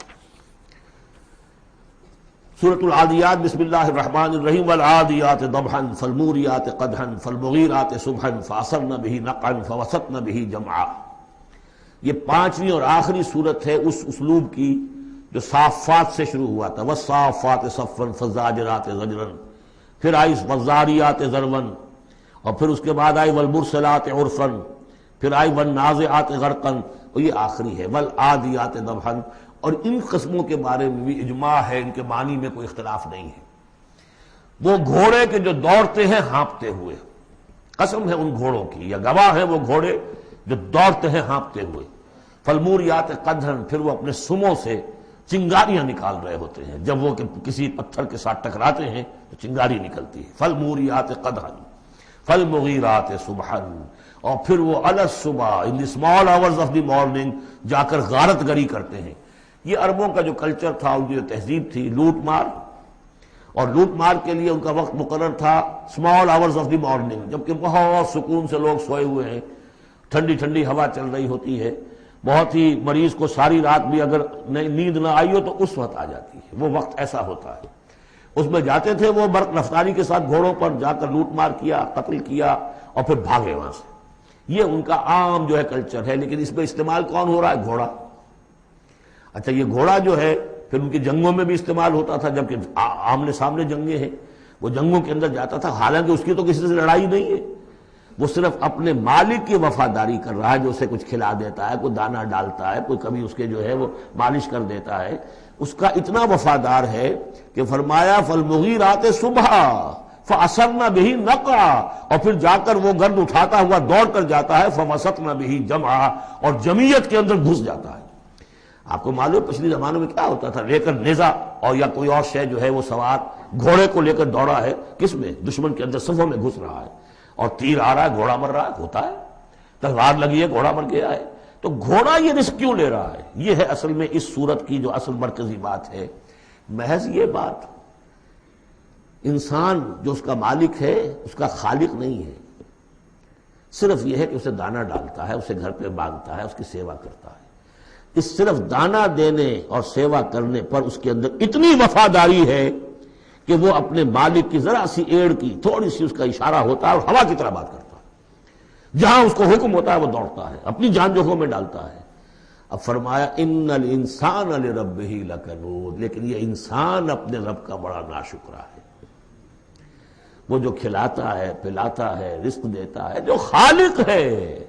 سورۃ العادیات، بسم اللہ الرحمن الرحیم، والعادیات ضبحا فالموریات قدحا فالمغیرات صبحا فاثرن به نقعا فوسطن به جمعا۔ یہ پانچویں اور آخری صورت ہے اس اسلوب کی جو صافات سے شروع ہوا تھا، والصافات صفا فالزاجرات زجرا، پھر آئی والذاریات ذروا، اور پھر اس کے بعد آئی والمرسلات عرفا، پھر آئی والنازعات غرقا، اور یہ آخری ہے والعادیات ضبحا۔ اور ان قسموں کے بارے میں بھی اجماع ہے، ان کے معنی میں کوئی اختلاف نہیں ہے۔ وہ گھوڑے کے جو دوڑتے ہیں ہانپتے ہوئے، قسم ہے ان گھوڑوں کی، یا گواہ ہیں وہ گھوڑے جو دوڑتے ہیں ہانپتے ہوئے۔ فالموریات قدحا، پھر وہ اپنے سموں سے چنگاریاں نکال رہے ہوتے ہیں، جب وہ کسی پتھر کے ساتھ ٹکراتے ہیں تو چنگاری نکلتی ہے۔ فالموریات قدحا فالمغیرات صبحا، اور پھر وہ الصبح in the small hours of the morning جا کر غارت گری کرتے ہیں۔ یہ عربوں کا جو کلچر تھا، ان کی جو تہذیب تھی، لوٹ مار، اور لوٹ مار کے لیے ان کا وقت مقرر تھا small hours of the morning, جبکہ بہت سکون سے لوگ سوئے ہوئے ہیں، ٹھنڈی ٹھنڈی ہوا چل رہی ہوتی ہے، بہت ہی مریض کو ساری رات بھی اگر نیند نہ آئی ہو تو اس وقت آ جاتی ہے، وہ وقت ایسا ہوتا ہے۔ اس میں جاتے تھے وہ برق رفتاری کے ساتھ گھوڑوں پر جا کر لوٹ مار کیا، قتل کیا، اور پھر بھاگے وہاں سے۔ یہ ان کا عام جو ہے کلچر ہے، لیکن اس میں استعمال کون ہو رہا ہے؟ گھوڑا۔ اچھا، یہ گھوڑا جو ہے پھر ان کی جنگوں میں بھی استعمال ہوتا تھا، جبکہ آمنے سامنے جنگیں ہیں، وہ جنگوں کے اندر جاتا تھا، حالانکہ اس کی تو کسی سے لڑائی نہیں ہے، وہ صرف اپنے مالک کی وفاداری کر رہا ہے، جو اسے کچھ کھلا دیتا ہے، کوئی دانہ ڈالتا ہے، کوئی کبھی اس کے جو ہے وہ مالش کر دیتا ہے، اس کا اتنا وفادار ہے کہ فرمایا فالمغیرات صبح، فَأَثَرْنَ بِهِ نَقْعًا، اور پھر جا کر وہ گرد اٹھاتا ہوا دوڑ کر جاتا ہے، فَوَسَطْنَ بِهِ جَمْعًا، اور جمعیت کے اندر گھس جاتا ہے۔ آپ کو معلوم پچھلی زمانوں میں کیا ہوتا تھا، لے کر نیزہ اور یا کوئی اور شے جو ہے وہ سوار گھوڑے کو لے کر دوڑا ہے، کس میں؟ دشمن کے اندر صفوں میں گھس رہا ہے، اور تیر آ رہا ہے، گھوڑا مر رہا ہے، ہوتا ہے، تلوار لگی ہے، گھوڑا مر گیا ہے۔ تو گھوڑا یہ رسک کیوں لے رہا ہے؟ یہ ہے اصل میں اس صورت کی جو اصل مرکزی بات ہے، محض یہ بات، انسان جو اس کا مالک ہے اس کا خالق نہیں ہے، صرف یہ ہے کہ اسے دانہ ڈالتا ہے، اسے گھر پہ باندھتا ہے، اس کی سیوا کرتا ہے۔ اس صرف دانہ دینے اور سیوا کرنے پر اس کے اندر اتنی وفاداری ہے کہ وہ اپنے مالک کی ذرا سی ایڑ کی تھوڑی سی اس کا اشارہ ہوتا ہے اور ہوا کی طرح بات کرتا ہے، جہاں اس کو حکم ہوتا ہے وہ دوڑتا ہے، اپنی جان جوکھوں میں ڈالتا ہے۔ اب فرمایا ان الانسان لربہ لکنود، لیکن یہ انسان اپنے رب کا بڑا ناشکرا ہے۔ وہ جو کھلاتا ہے، پلاتا ہے، رزق دیتا ہے، جو خالق ہے،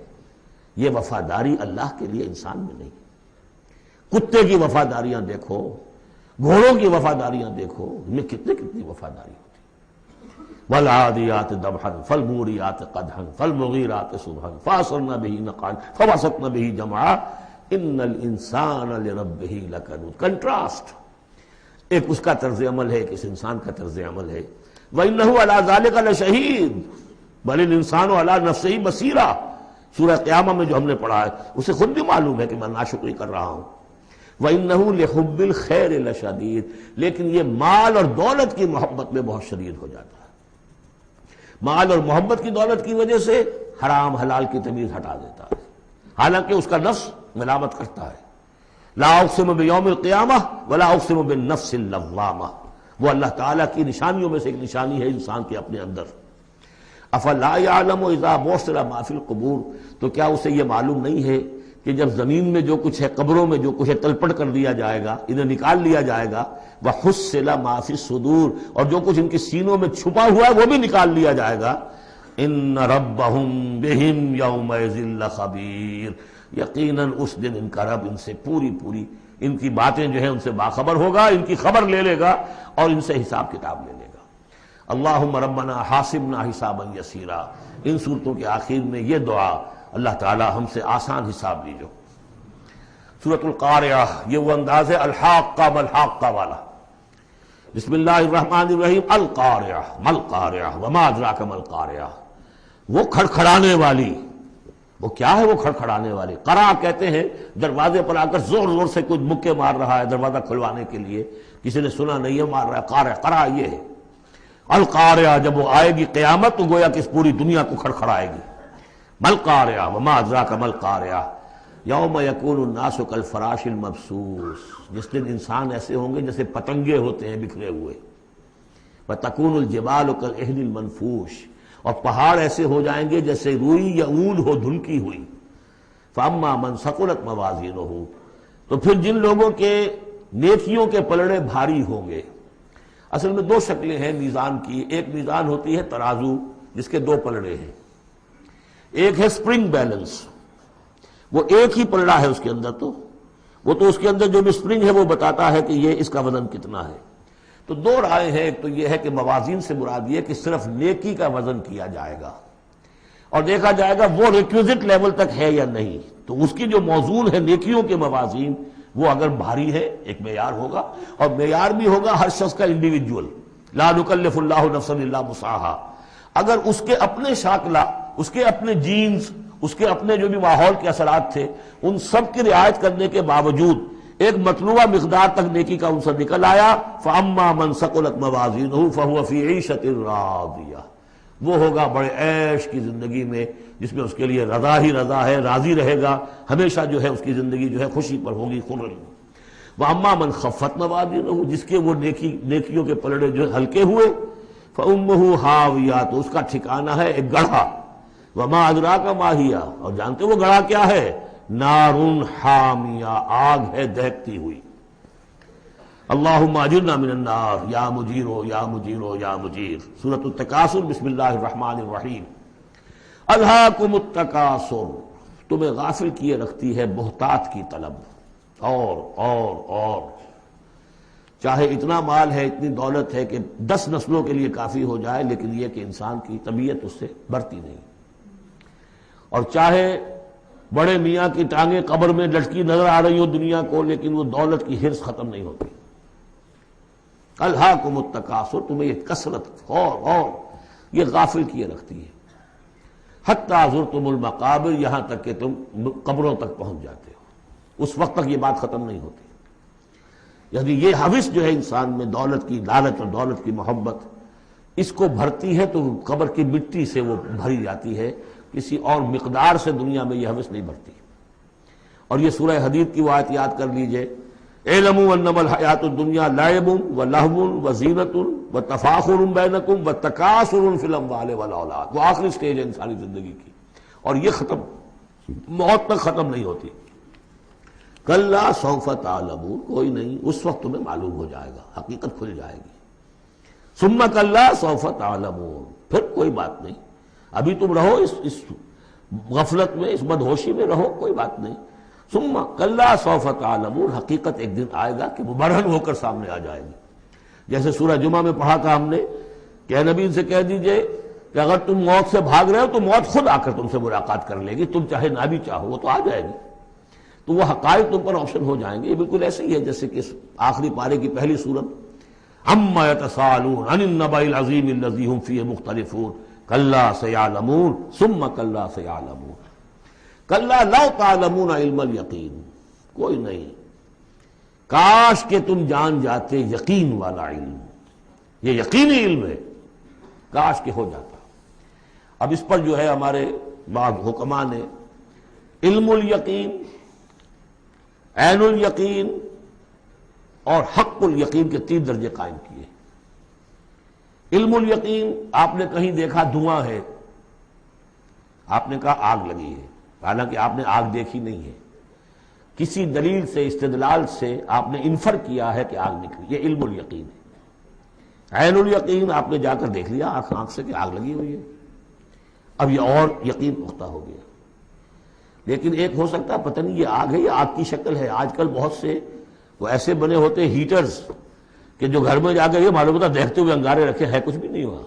یہ وفاداری اللہ کے لیے انسان میں نہیں۔ کتے کی وفاداریاں دیکھو، گھوڑوں کی وفاداریاں دیکھو، ان میں کتنی وفاداری ہوتی ہے۔ والعادیات ضبحا فالموریات قدحا فالمغیرات صبحا فاثرن بہ نقعا فوسطن بہ جمعا ان الانسان لربہ لکنود۔ کنٹراسٹ، ایک اس کا طرز عمل ہے، ایک اس انسان کا طرز عمل ہے۔ وَإِنَّهُ عَلَىٰ ذَلِكَ لَشَهِيدٌ بَلِ الْإِنسَانُ عَلَىٰ نَفْسِهِ بَصِيرًا، سورہ قیامہ میں جو ہم نے پڑھا ہے اسے خود بھی معلوم ہے کہ میں ناشکری کر رہا ہوں۔ وَإِنَّهُ لِحُبِّ الْخَيْرِ لَشَدِيدٌ، لیکن یہ مال اور دولت کی محبت میں بہت شدید ہو جاتا ہے، مال اور محبت کی دولت کی وجہ سے حرام حلال کی تمیز ہٹا دیتا ہے، حالانکہ اس کا نفس ملامت کرتا ہے۔ لا اقسم بیوم القیامہ ولا اقسم بالنفس اللوامہ، وہ اللہ تعالیٰ کی نشانیوں میں سے ایک نشانی ہے انسان کے اپنے اندر۔ افلا یعلم اذا بعثر ما فی القبور، تو کیا اسے یہ معلوم نہیں ہے کہ جب زمین میں جو کچھ ہے، قبروں میں جو کچھ ہے، تلپٹ کر دیا جائے گا، انہیں نکال لیا جائے گا، وحصل ما فی الصدور، اور جو کچھ ان کی سینوں میں چھپا ہوا ہے وہ بھی نکال لیا جائے گا۔ ان ربہم بہم یومئذ لخبیر، یقیناً اس دن ان کا رب ان سے پوری ان کی باتیں جو ہیں ان سے باخبر ہوگا، ان کی خبر لے لے گا اور ان سے حساب کتاب لے لے گا۔ اللہم ربنا حاسبنا حسابا یسیرا، ان صورتوں کے آخر میں یہ دعا، اللہ تعالی ہم سے آسان حساب لیجو۔ سورۃ القاریہ، یہ وہ انداز ہے الحاقہ مالحاقہ والا۔ بسم اللہ الرحمن الرحیم، القاریہ مالقاریہ وما ادراک مالقاریہ، وہ کھڑکھڑانے والی، وہ کیا ہے وہ کھڑکھڑانے والی؟ قرع کہتے ہیں دروازے پر آ کر زور زور سے کوئی مکے مار رہا ہے دروازہ کھلوانے کے لیے، کسی نے سنا نہیں ہے، مار رہا ہے، قارع، قرع یہ ہے۔ القاریہ، جب وہ آئے گی قیامت تو گویا کہ اس پوری دنیا کو کھڑکھڑائے گی۔ مالقاریہ وما ادراک مالقاریہ یوم یکون الناس کالفراش المبثوث، جس دن انسان ایسے ہوں گے جیسے پتنگے ہوتے ہیں بکھرے ہوئے۔ وتکون الجبال کالعہن المنفوش، اور پہاڑ ایسے ہو جائیں گے جیسے روئی یا اون ہو دھنکی ہوئی۔ فاما من ثقلت موازینہ، تو پھر جن لوگوں کے نیکیوں کے پلڑے بھاری ہوں گے۔ اصل میں دو شکلیں ہیں میزان کی، ایک میزان ہوتی ہے ترازو جس کے دو پلڑے ہیں، ایک ہے سپرنگ بیلنس، وہ ایک ہی پلڑا ہے اس کے اندر، تو وہ تو اس کے اندر جو بھی سپرنگ ہے وہ بتاتا ہے کہ یہ اس کا وزن کتنا ہے۔ تو دو رائے ہیں، ایک تو یہ ہے کہ موازین سے مراد یہ کہ صرف نیکی کا وزن کیا جائے گا اور دیکھا جائے گا وہ ریکویزٹ لیول تک ہے یا نہیں، تو اس کی جو موزون ہے نیکیوں کے موازین وہ اگر بھاری ہے ایک معیار ہوگا، اور معیار بھی ہوگا ہر شخص کا انڈیویجول، لا نکلف اللہ نفسا الا وسعہا۔ اگر اس کے اپنے شاکلہ، اس کے اپنے جینز، اس کے اپنے جو بھی ماحول کے اثرات تھے، ان سب کی رعایت کرنے کے باوجود ایک مطلوبہ مقدار تک نیکی کا عنصر نکل آیا، فاما من ثقلت موازینہ فہو فی عیشۃ راضیہ، وہ ہوگا بڑے عیش کی زندگی میں جس میں اس کے لیے رضا ہی رضا ہے، راضی رہے گا ہمیشہ، جو ہے اس کی زندگی جو ہے خوشی پر ہوگی، خرم۔ واما من خفت موازینہ، جس کے وہ نیکیوں کے پلڑے جو ہلکے ہوئے، فامہ ہاویہ، تو اس کا ٹھکانہ ہے ایک گڑھا۔ وما ادراک ما ہی، اور جانتے وہ گڑھا کیا ہے؟ نار حامیہ، آگ ہے دہکتی ہوئی۔ اللہم اجرنا من النار یا مجیرو یا مجیرو یا مجیر۔ سورۃ التکاثر، بسم اللہ الرحمن الرحیم۔ الہاکم التکاثر، تمہیں غافل کیے رکھتی ہے بہتات کی طلب، اور چاہے اتنا مال ہے، اتنی دولت ہے کہ 10 نسلوں کے لیے کافی ہو جائے، لیکن یہ کہ انسان کی طبیعت اس سے بڑھتی نہیں، اور چاہے بڑے میاں کی ٹانگیں قبر میں لٹکی نظر آ رہی ہو دنیا کو، لیکن وہ دولت کی حرص ختم نہیں ہوتی۔ الہاکم التکاثر، تمہیں یہ کثرت اور یہ غافل کیے رکھتی ہے، حتی زرتم المقابر، یہاں تک کہ تم قبروں تک پہنچ جاتے ہو، اس وقت تک یہ بات ختم نہیں ہوتی۔ یعنی یہ حوث جو ہے انسان میں، دولت کی لالچ اور دولت کی محبت، اس کو بھرتی ہے تو قبر کی مٹی سے وہ بھری جاتی ہے، کسی اور مقدار سے دنیا میں یہ حوث نہیں بھرتی۔ اور یہ سورہ حدید کی وہ آیت یاد کر لیجئے، اعلموا انما الحیات الدنیا لعب ولہو وزینۃ وتفاخر بینکم وتکاثر فی الاموال والاولاد، وہ آخری سٹیج ہے انسانی زندگی کی، اور یہ ختم، موت تک ختم نہیں ہوتی۔ کلا سوف تعلمون، کوئی نہیں، اس وقت تمہیں معلوم ہو جائے گا، حقیقت کھل جائے گی۔ ثم کلا سوف تعلمون، پھر کوئی بات نہیں، ابھی تم رہو اس غفلت میں، اس بدہوشی میں رہو، کوئی بات نہیں۔ ثم کلا سوف تعلمون، حقیقت ایک دن آئے گا کہ وہ برہن ہو کر سامنے آ جائے گی۔ جیسے سورہ جمعہ میں پڑھا تھا ہم نے کہ اے نبی سے کہہ دیجئے کہ اگر تم موت سے بھاگ رہے ہو تو موت خود آ کر تم سے ملاقات کر لے گی، تم چاہے نہ بھی چاہو وہ تو آ جائے گی، تو وہ حقائق تم پر آپشن ہو جائیں گے۔ یہ بالکل ایسے ہی ہے جیسے کہ آخری پارے کی پہلی سورت، عما یتساءلون عن النبأ العظیم الذی هم فیہ مختلفون کلا سیعلمون ثم کلا سیعلمون کلا لو تعلمون علم الیقین، کوئی نہیں، کاش کہ تم جان جاتے یقین والا علم، یہ یقینی علم ہے، کاش کہ ہو جاتا۔ اب اس پر جو ہے ہمارے بعض حکماء نے علم الیقین، عین الیقین اور حق الیقین کے 3 درجے قائم کیے۔ علم الیقین، آپ نے کہیں دیکھا دھواں ہے، آپ نے کہا آگ لگی ہے، حالانکہ آپ نے آگ دیکھی نہیں ہے، کسی دلیل سے، استدلال سے آپ نے انفر کیا ہے کہ آگ نکلی، یہ علم الیقین ہے۔ عین الیقین، آپ نے جا کر دیکھ لیا آنکھ سے کہ آگ لگی ہوئی ہے، اب یہ اور یقین پختہ ہو گیا۔ لیکن ایک ہو سکتا ہے پتہ نہیں یہ آگ ہے یا آگ کی شکل ہے، آج کل بہت سے وہ ایسے بنے ہوتے ہیٹرز کہ جو گھر میں جا کر یہ معلوم ہوتا دیکھتے ہوئے انگارے رکھے، ہے کچھ بھی نہیں ہوا،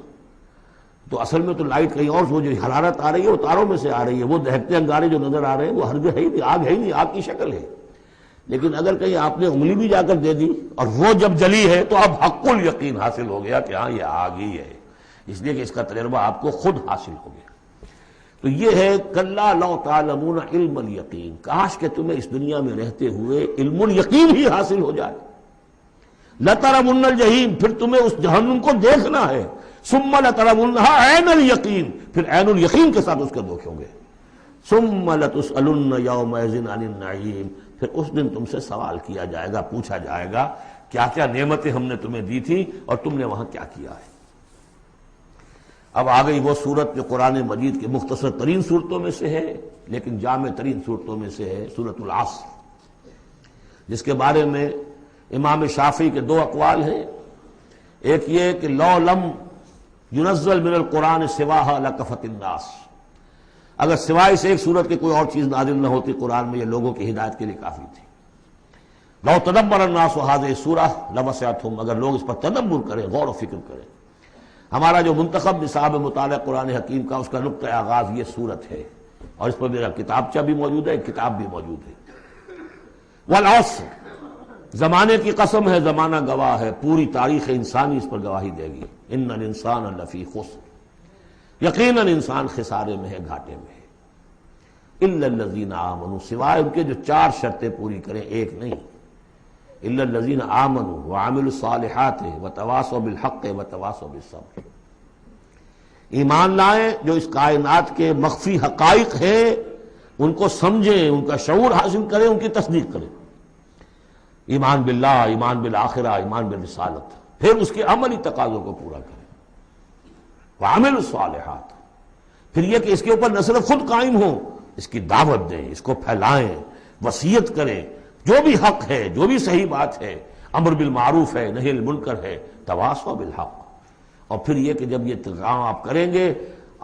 تو اصل میں تو لائٹ کہیں اور، وہ جو حرارت آ رہی ہے وہ تاروں میں سے آ رہی ہے، وہ دہتے انگارے جو نظر آ رہے ہیں وہ ہرگز ہے ہی نہیں، آگ ہے ہی نہیں، آگ کی شکل ہے۔ لیکن اگر کہیں آپ نے انگلی بھی جا کر دے دی اور وہ جب جلی ہے تو اب حق الیقین حاصل ہو گیا کہ ہاں یہ آگ ہی ہے، اس لیے کہ اس کا تجربہ آپ کو خود حاصل ہو گیا۔ تو یہ ہے کلا لو تعلمون علم الیقین، کاش کہ تمہیں اس دنیا میں رہتے ہوئے علم الیقین ہی حاصل ہو جائے۔ لترون الجحیم، پھر تمہیں اس جہنم کو دیکھنا ہے، ثم لترونها عین الیقین، پھر عین الیقین کے ساتھ اس کے دیکھو گے، ثم لتسألن یومئذ عن النعیم، پھر اس دن تم سے سوال کیا جائے گا، پوچھا جائے گا کیا کیا نعمتیں ہم نے تمہیں دی تھی اور تم نے وہاں کیا کیا ہے۔ اب آ گئی وہ صورت جو قرآن مجید کے مختصر ترین صورتوں میں سے ہے لیکن جامع ترین صورتوں میں سے ہے، سورۃ العصر، جس کے بارے میں امام شافعی کے 2 اقوال ہیں۔ ایک یہ کہ لو لم ینزل من القرآن سواہا لکفت الناس، اگر سوائے اس ایک صورت کے کوئی اور چیز نازل نہ ہوتی قرآن میں، یہ لوگوں کی ہدایت کے لیے کافی تھی۔ لو تدبر الناس هذه السورہ لوسعتهم، اگر لوگ اس پر تدبر کریں، غور و فکر کریں۔ ہمارا جو منتخب نصاب مطالعہ قرآن حکیم کا، اس کا نقطہ آغاز یہ صورت ہے، اور اس پر میرا کتابچہ بھی موجود ہے، کتاب بھی موجود ہے۔ والعصر، زمانے کی قسم ہے، زمانہ گواہ ہے، پوری تاریخ انسانی اس پر گواہی دے گی۔ ان الانسان لفی خسر، یقیناً انسان خسارے میں ہے، گھاٹے میں ہے۔ الا الذین آمنوا، سوائے ان کے جو 4 شرطیں پوری کریں، ایک نہیں، الا الذین آمنوا وعملوا الصالحات وتواصوا بالحق وتواصوا بالصبر، ایمان لائیں، جو اس کائنات کے مخفی حقائق ہیں ان کو سمجھیں، ان کا شعور حاصل کریں، ان کی تصدیق کریں، ایمان باللہ، ایمان بالآخرہ، ایمان بالرسالت، پھر اس کے عملی تقاضوں کو پورا کریں۔ وعملوا الصالحات، پھر یہ کہ اس کے اوپر نہ صرف خود قائم ہوں، اس کی دعوت دیں، اس کو پھیلائیں، وصیت کریں، جو بھی حق ہے، جو بھی صحیح بات ہے، امر بالمعروف ہے، نہی عن المنکر ہے، تواصوا بالحق۔ اور پھر یہ کہ جب یہ کام آپ کریں گے،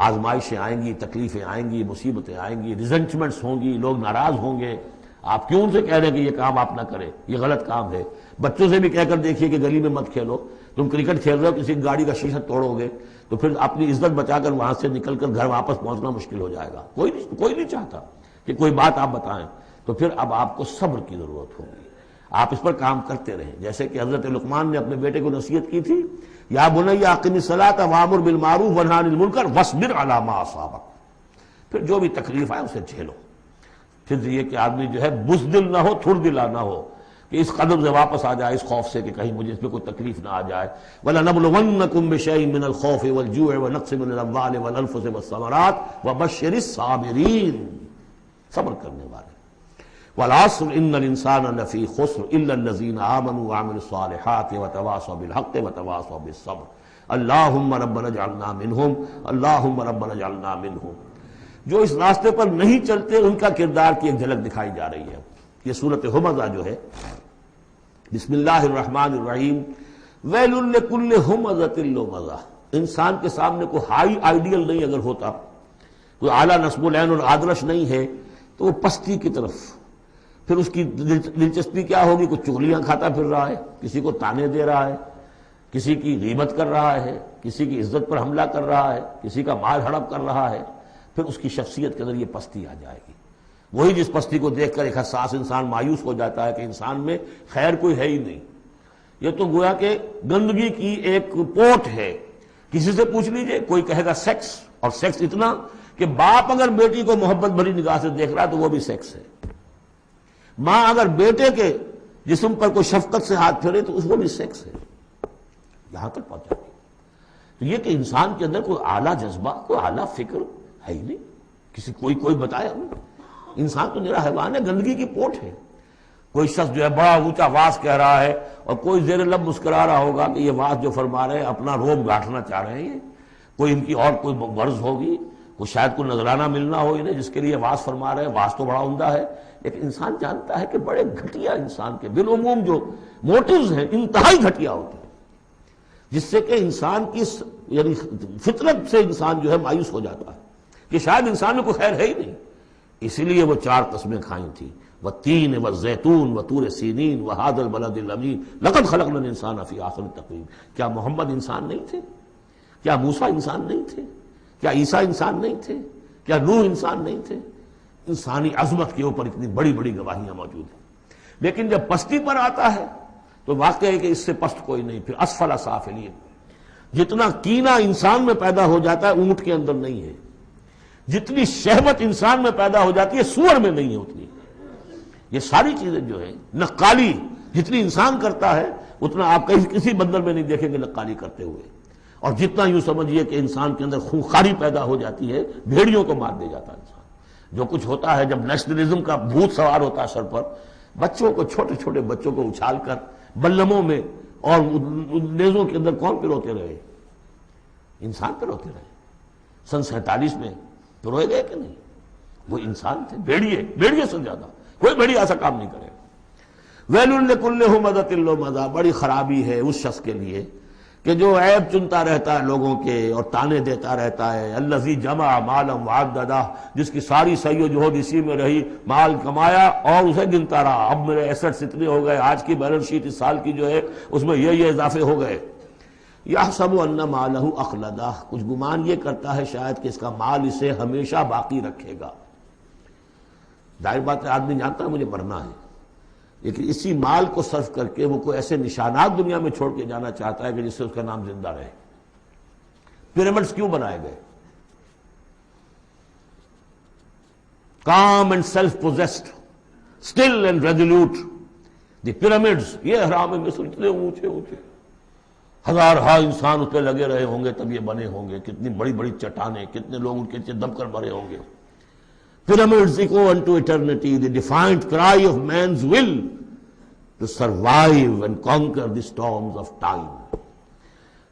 آزمائشیں آئیں گی، تکلیفیں آئیں گی، مصیبتیں آئیں گی، ریزنچمنٹس ہوں گی، لوگ ناراض ہوں گے، آپ کیوں ان سے کہہ رہے ہیں کہ یہ کام آپ نہ کریں، یہ غلط کام ہے؟ بچوں سے بھی کہہ کر دیکھیے کہ گلی میں مت کھیلو، تم کرکٹ کھیل رہے ہو کسی گاڑی کا شیشہ توڑو گے تو پھر اپنی عزت بچا کر وہاں سے نکل کر گھر واپس پہنچنا مشکل ہو جائے گا۔ کوئی نہیں چاہتا کہ کوئی بات آپ بتائیں، تو پھر اب آپ کو صبر کی ضرورت ہوگی، آپ اس پر کام کرتے رہیں۔ جیسے کہ حضرت لقمان نے اپنے بیٹے کو نصیحت کی تھی، یا بنی اقم الصلاۃ وامر بالمعروف وانہی عن المنکر واصبر علی ما اصابک، پھر جو بھی تکلیف آئے اسے جھیلو۔ پھر یہ کہ آدمی جو ہے بزدل نہ ہو، تھر دلا نہ ہو کہ اس قدم سے واپس آ جائے اس خوف سے کہ کہیں مجھے اس میں کوئی تکلیف نہ آ جائے۔ وَلَنَبْلُوَنَّكُمْ بِشَيْءٍ مِّنَ الْخَوْفِ وَالْجُوعِ وَنَقْصٍ مِّنَ الْأَمْوَالِ وَالْأَنفُسِ وَالثَّمَرَاتِ وَبَشِّرِ الصَّابِرِينَ، صبر کرنے والے۔ وَالْعَصْرِ إِنَّ الْإِنسَانَ لَفِي خُسْرٍ إِلَّا الَّذِينَ آمَنُوا وَعَمِلُوا الصَّالِحَاتِ وَتَوَاصَوْا بِالْحَقِّ وَتَوَاصَوْا بِالصَّبْرِ اللہم ربنا اجعلنا منہم اللہم ربنا اجعلنا منہم۔ جو اس راستے پر نہیں چلتے ان کا کردار کی ایک جھلک دکھائی جا رہی ہے۔ یہ سورۃ ہمزہ جو ہے، بسم اللہ الرحمن الرحیم، ویل لکل ہمزۃ لمزہ، انسان کے سامنے کوئی ہائی آئیڈیل نہیں اگر ہوتا، کوئی اعلیٰ نصب العین اور آدرش نہیں ہے، تو وہ پستی کی طرف، پھر اس کی دلچسپی کیا ہوگی؟ کوئی چغلیاں کھاتا پھر رہا ہے، کسی کو تانے دے رہا ہے، کسی کی غیبت کر رہا ہے، کسی کی عزت پر حملہ کر رہا ہے، کسی کا مال ہڑپ کر رہا ہے، پھر اس کی شخصیت کے اندر یہ پستی آ جائے گی۔ وہی جس پستی کو دیکھ کر ایک حساس انسان مایوس ہو جاتا ہے کہ انسان میں خیر کوئی ہے ہی نہیں، یہ تو گویا کہ گندگی کی ایک پوٹ ہے۔ کسی سے پوچھ لیجئے، کوئی کہے گا سیکس، اور سیکس اتنا کہ باپ اگر بیٹی کو محبت بھری نگاہ سے دیکھ رہا ہے تو وہ بھی سیکس ہے، ماں اگر بیٹے کے جسم پر کوئی شفقت سے ہاتھ پھیرے تو اس وہ بھی سیکس ہے، یہاں تک پہنچا گئی۔ تو یہ کہ انسان کے اندر کوئی اعلیٰ جذبہ، کوئی اعلیٰ فکر ہے ہی نہیں، کسی کوئی بتایا ہمیں؟ انسان تو میرا حیوان ہے، گندگی کی پوٹ ہے۔ کوئی شخص جو ہے بڑا اونچا واز کہہ رہا ہے اور کوئی زیر لب مسکرا رہا ہوگا کہ یہ واز جو فرما رہے ہیں اپنا روب گاٹھنا چاہ رہے ہیں، یہ کوئی ان کی اور کوئی غرض ہوگی، کوئی شاید کوئی نذرانہ ملنا ہو انہیں جس کے لیے واز فرما رہے ہیں۔ واز تو بڑا عمدہ ہے، لیکن انسان جانتا ہے کہ بڑے گھٹیا انسان کے بالعموم جو موٹیوز ہیں انتہائی گھٹیا ہوتے ہیں، جس سے کہ انسان کی یعنی فطرت سے انسان جو ہے مایوس ہو جاتا ہے کہ شاید انسان میں کوئی خیر ہے ہی نہیں۔ اسی لیے وہ 4 قسمیں کھائیں تھیں، والتین والزیتون وطور سینین وہذا البلد الامین لقد خلقنا الانسان فی احسن تقویم۔ کیا محمد انسان نہیں تھے؟ کیا موسیٰ انسان نہیں تھے؟ کیا عیسیٰ انسان نہیں تھے؟ کیا نوح انسان نہیں تھے؟ انسانی عظمت کے اوپر اتنی بڑی بڑی گواہیاں موجود ہیں، لیکن جب پستی پر آتا ہے تو واقع ہے کہ اس سے پست کوئی نہیں۔ پھر اسفل سافلین، جتنا کینہ انسان میں پیدا ہو جاتا ہے اونٹ کے اندر نہیں ہے، جتنی شہوت انسان میں پیدا ہو جاتی ہے سور میں نہیں ہوتی۔ یہ ساری چیزیں جو ہیں، نقالی جتنی انسان کرتا ہے اتنا آپ کسی بندر میں نہیں دیکھیں گے نقالی کرتے ہوئے، اور جتنا یوں سمجھیے کہ انسان کے اندر خونخواری پیدا ہو جاتی ہے، بھیڑیوں کو مار دے جاتا ہے انسان۔ جو کچھ ہوتا ہے جب نیشنلزم کا بھوت سوار ہوتا ہے سر پر، بچوں کو، چھوٹے چھوٹے بچوں کو اچھال کر بلموں میں اور نیزوں کے اندر کون پروتے رہے؟ انسان پروتے رہے۔ سن 47 میں تو روئے گئے کہ نہیں؟ وہ انسان تھے، بھیڑیے سے زیادہ، کوئی بھیڑیا ایسا کام نہیں کرے۔ ویل لکل ہمزۃ لمزہ، بڑی خرابی ہے اس شخص کے لیے کہ جو عیب چنتا رہتا ہے لوگوں کے اور تانے دیتا رہتا ہے۔ الذی جمع مالا وعددہ، جس کی ساری سعی و جہد اسی میں رہی، مال کمایا اور اسے گنتا رہا، اب میرے ایسٹس اتنے ہو گئے، آج کی بیلنس شیٹ اس سال کی جو ہے اس میں یہ اضافے ہو گئے۔ یحسب ان مالہ اخلدہ، کچھ گمان یہ کرتا ہے شاید کہ اس کا مال اسے ہمیشہ باقی رکھے گا۔ ظاہر بات ہے آدمی جانتا ہے مجھے مرنا ہے، لیکن اسی مال کو صرف کر کے وہ کوئی ایسے نشانات دنیا میں چھوڑ کے جانا چاہتا ہے کہ جس سے اس کا نام زندہ رہے۔ پیرامڈز کیوں بنائے گئے؟ calm and self-possessed, still and resolute. The pyramids، یہ اہرام مصر اتنے اونچے اونچے، ہزارہا انسان اس پہ لگے رہے ہوں گے تب یہ بنے ہوں گے، کتنی بڑی بڑی چٹانیں، کتنے لوگ ان کے نیچے دب کر مرے ہوں گے۔ Pyramids echo unto eternity, the defiant cry of man's will to survive and conquer the storms of time۔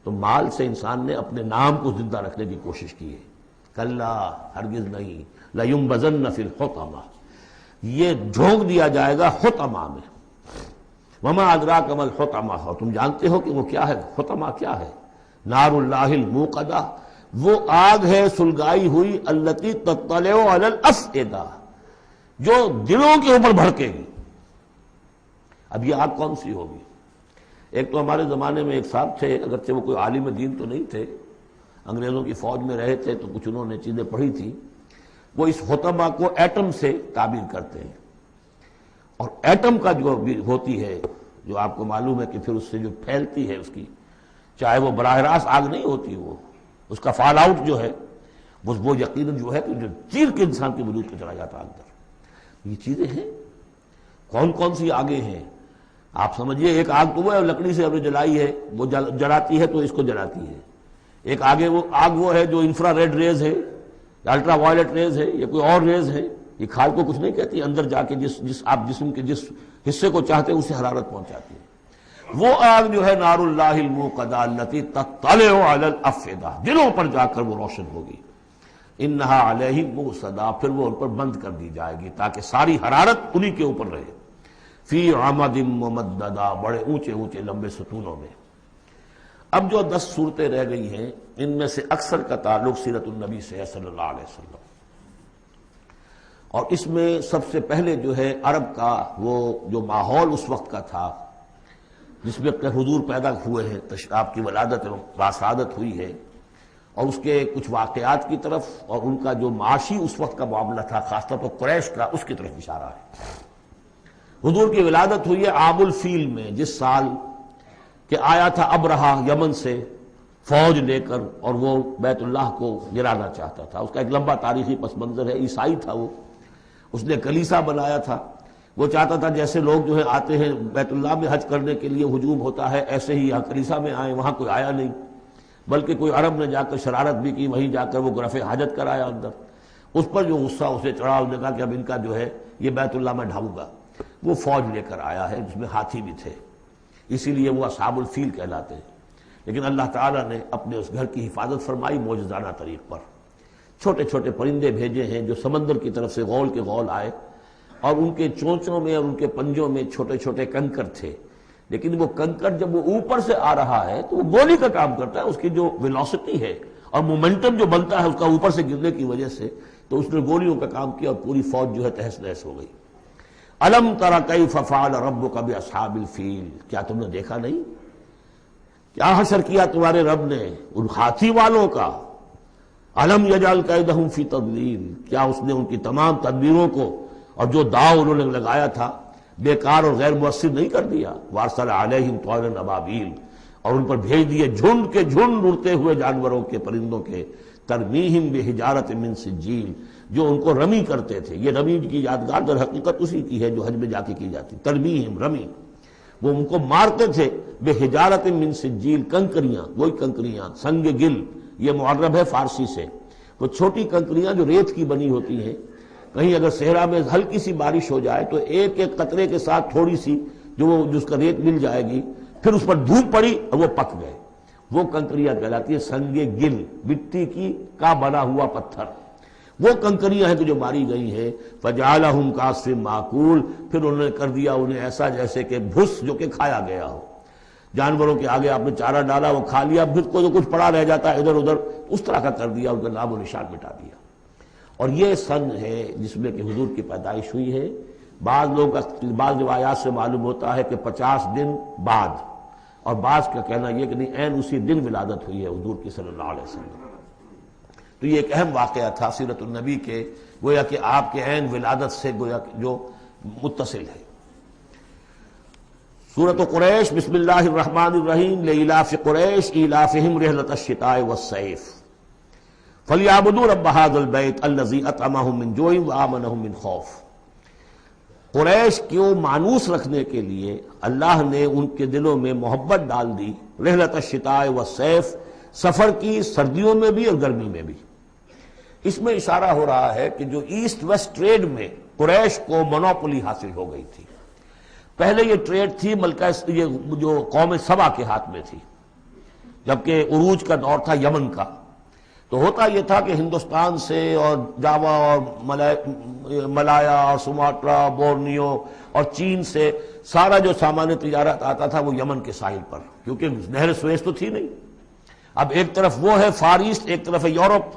تو مال سے انسان نے اپنے نام کو زندہ رکھنے کی کوشش کی ہے۔ کلا، ہرگز نہیں، لَيُنبَذَنَّ فِي الْحُطَمَةِ، یہ جھونک دیا جائے گا حطمہ میں۔ وَمَا أَدْرَاكَ مَا الْحُطَمَةُ، اور تم جانتے ہو کہ وہ کیا ہے؟ حطمہ کیا ہے؟ نار اللہ الموقدہ، وہ آگ ہے سلگائی ہوئی، التی تطلع علی الافئدہ، جو دلوں کے اوپر بھڑکے گی۔ اب یہ آگ کون سی ہوگی؟ ایک تو ہمارے زمانے میں ایک صاحب تھے، اگرچہ وہ کوئی عالم دین تو نہیں تھے، انگریزوں کی فوج میں رہے تھے تو کچھ انہوں نے چیزیں پڑھی تھی، وہ اس حطمہ کو ایٹم سے تعبیر کرتے ہیں، اور ایٹم کا جو ہوتی ہے، جو آپ کو معلوم ہے کہ پھر اس سے جو پھیلتی ہے، اس کی چاہے وہ براہ راست آگ نہیں ہوتی، وہ اس کا فال آؤٹ جو ہے وہ یقیناً جو ہے کہ جو چیر کے انسان کے وجود کو چلا جاتا ہے اندر۔ یہ چیزیں ہیں، کون کون سی آگیں ہیں آپ سمجھیے۔ ایک آگ تو وہ ہے لکڑی سے ہم نے جلائی ہے، وہ جلاتی ہے تو اس کو جلاتی ہے۔ ایک آگ وہ ہے جو انفرا ریڈ ریز ہے، الٹرا وائلٹ ریز ہے، یا کوئی اور ریز ہے، یہ کھال کو کچھ نہیں کہتی، اندر جا کے جس آپ جسم کے جس حصے کو چاہتے ہیں اسے حرارت پہنچاتی ہے۔ وہ آگ جو ہے نار اللہ الموقدہ التی تطلع علی الافئدہ، دلوں پر جا کر وہ روشن ہوگی۔ انہا علیہم موصدہ، پھر وہ ان پر بند کر دی جائے گی تاکہ ساری حرارت انہی کے اوپر رہے۔ فی عمد ممددہ، بڑے اونچے اونچے لمبے ستونوں میں۔ اب جو 10 صورتیں رہ گئی ہیں ان میں سے اکثر کا تعلق سیرت النبی سے ہے صلی اللہ علیہ وسلم، اور اس میں سب سے پہلے جو ہے عرب کا وہ جو ماحول اس وقت کا تھا جس میں حضور پیدا ہوئے ہیں، آپ کی ولادت باسعادت ہوئی ہے، اور اس کے کچھ واقعات کی طرف اور ان کا جو معاشی اس وقت کا معاملہ تھا خاص طور پر قریش کا، اس کی طرف اشارہ ہے۔ حضور کی ولادت ہوئی ہے عام الفیل میں، جس سال کہ آیا تھا ابرہہ یمن سے فوج لے کر، اور وہ بیت اللہ کو گرانا چاہتا تھا۔ اس کا ایک لمبا تاریخی پس منظر ہے، عیسائی تھا وہ، اس نے کلیسا بنایا تھا، وہ چاہتا تھا جیسے لوگ جو ہے آتے ہیں بیت اللہ میں حج کرنے کے لیے ہجوم ہوتا ہے، ایسے ہی یہاں کلیسا میں آئے۔ وہاں کوئی آیا نہیں، بلکہ کوئی عرب نے جا کر شرارت بھی کی، وہیں جا کر وہ رفع حاجت کرایا اندر۔ اس پر جو غصہ اسے چڑھا، اس نے کہا کہ اب ان کا جو ہے یہ بیت اللہ میں ڈھاؤں گا۔ وہ فوج لے کر آیا ہے جس میں ہاتھی بھی تھے، اسی لیے وہ اصحاب الفیل کہلاتے ہیں۔ لیکن اللہ تعالیٰ نے اپنے اس گھر کی حفاظت فرمائی معجزانہ طریق پر۔ چھوٹے چھوٹے پرندے بھیجے ہیں جو سمندر کی طرف سے غول کے غول آئے، اور ان کے چونچوں میں اور ان کے پنجوں میں چھوٹے چھوٹے کنکر تھے، لیکن وہ کنکر جب وہ اوپر سے آ رہا ہے تو وہ گولی کا کام کرتا ہے، اس کی جو ویلوسٹی ہے اور مومنٹم جو بنتا ہے اس کا اوپر سے گرنے کی وجہ سے، تو اس نے گولیوں کا کام کیا اور پوری فوج جو ہے تہس نہس ہو گئی۔ الم تر کیف فعل ربک باصحاب الفیل، کیا تم نے دیکھا نہیں کیا حشر کیا تمہارے رب نے ان ہاتھی والوں کا؟ الم یجعل کیدہم فی تضلیل، کیا اس نے ان کی تمام تدبیروں کو اور جو داؤ انہوں نے لگایا تھا بیکار اور غیر مؤثر نہیں کر دیا؟ وارسل علیہم طیرا ابابیل، اور ان پر بھیج دیے جھنڈ کے جھنڈ اڑتے ہوئے جانوروں کے، پرندوں کے، ترمیہم بحجارۃ من سجیل، جو ان کو رمی کرتے تھے۔ یہ رمی کی یادگار در حقیقت اسی کی ہے جو حج میں جا کے کی جاتی، ترمیہم رمی، وہ ان کو مارتے تھے بحجارۃ من سجیل، کنکریاں، وہی کنکریاں، سنگ گل، یہ معرب ہے فارسی سے، وہ چھوٹی کنکریاں جو ریت کی بنی ہوتی ہیں۔ کہیں اگر صحرا میں ہلکی سی بارش ہو جائے تو ایک ایک قطرے کے ساتھ تھوڑی سی جس کا ریت مل جائے گی، پھر اس پر دھوپ پڑی اور وہ پک گئے، وہ کنکریاں کہلاتی ہے سنگ گل، مٹی کا بنا ہوا پتھر، وہ کنکریاں ہیں کہ جو ماری گئی ہیں۔ فجعلہم کعصف مأکول، پھر انہوں نے کر دیا انہیں ایسا جیسے کہ بھس جو کہ کھایا گیا ہو۔ جانوروں کے آگے آپ نے چارہ ڈالا، وہ کھا لیا، پھر کو جو کچھ پڑا رہ جاتا ہے ادھر ادھر، اس طرح کا کر دیا، ان کا نام و نشان مٹا دیا۔ اور یہ سن ہے جس میں کہ حضور کی پیدائش ہوئی ہے۔ بعض لوگوں کا بعض روایات سے معلوم ہوتا ہے کہ 50 دن بعد، اور بعض کا کہنا یہ کہ نہیں عین اسی دن ولادت ہوئی ہے حضور کی صلی اللہ علیہ وسلم۔ تو یہ ایک اہم واقعہ تھا سیرت النبی کے، گویا کہ آپ کے عین ولادت سے گویا جو متصل ہے۔ سورۃ قریش، بسم اللہ الرحمن الرحیم، لإلاف قریش إیلافہم رحلۃ الشتاء والصیف فلیعبدوا رب ھذا البیت الذی اطعمہم من جوع وآمنہم من خوف۔ قریش کو مانوس رکھنے کے لیے اللہ نے ان کے دلوں میں محبت ڈال دی، رحلۃ الشتاء والصیف، سفر کی سردیوں میں بھی اور گرمی میں بھی۔ اس میں اشارہ ہو رہا ہے کہ جو ایسٹ ویسٹ ٹریڈ میں قریش کو مونوپولی حاصل ہو گئی تھی۔ پہلے یہ ٹریڈ تھی یہ جو قوم سبا کے ہاتھ میں تھی، جبکہ عروج کا دور تھا یمن کا۔ تو ہوتا یہ تھا کہ ہندوستان سے اور جاوا اور ملایا اور سماٹرا، بورنیو اور چین سے سارا جو سامان تجارت آتا تھا وہ یمن کے ساحل پر، کیونکہ نہر سویس تو تھی نہیں۔ اب ایک طرف وہ ہے فار ایسٹ، ایک طرف ہے یورپ،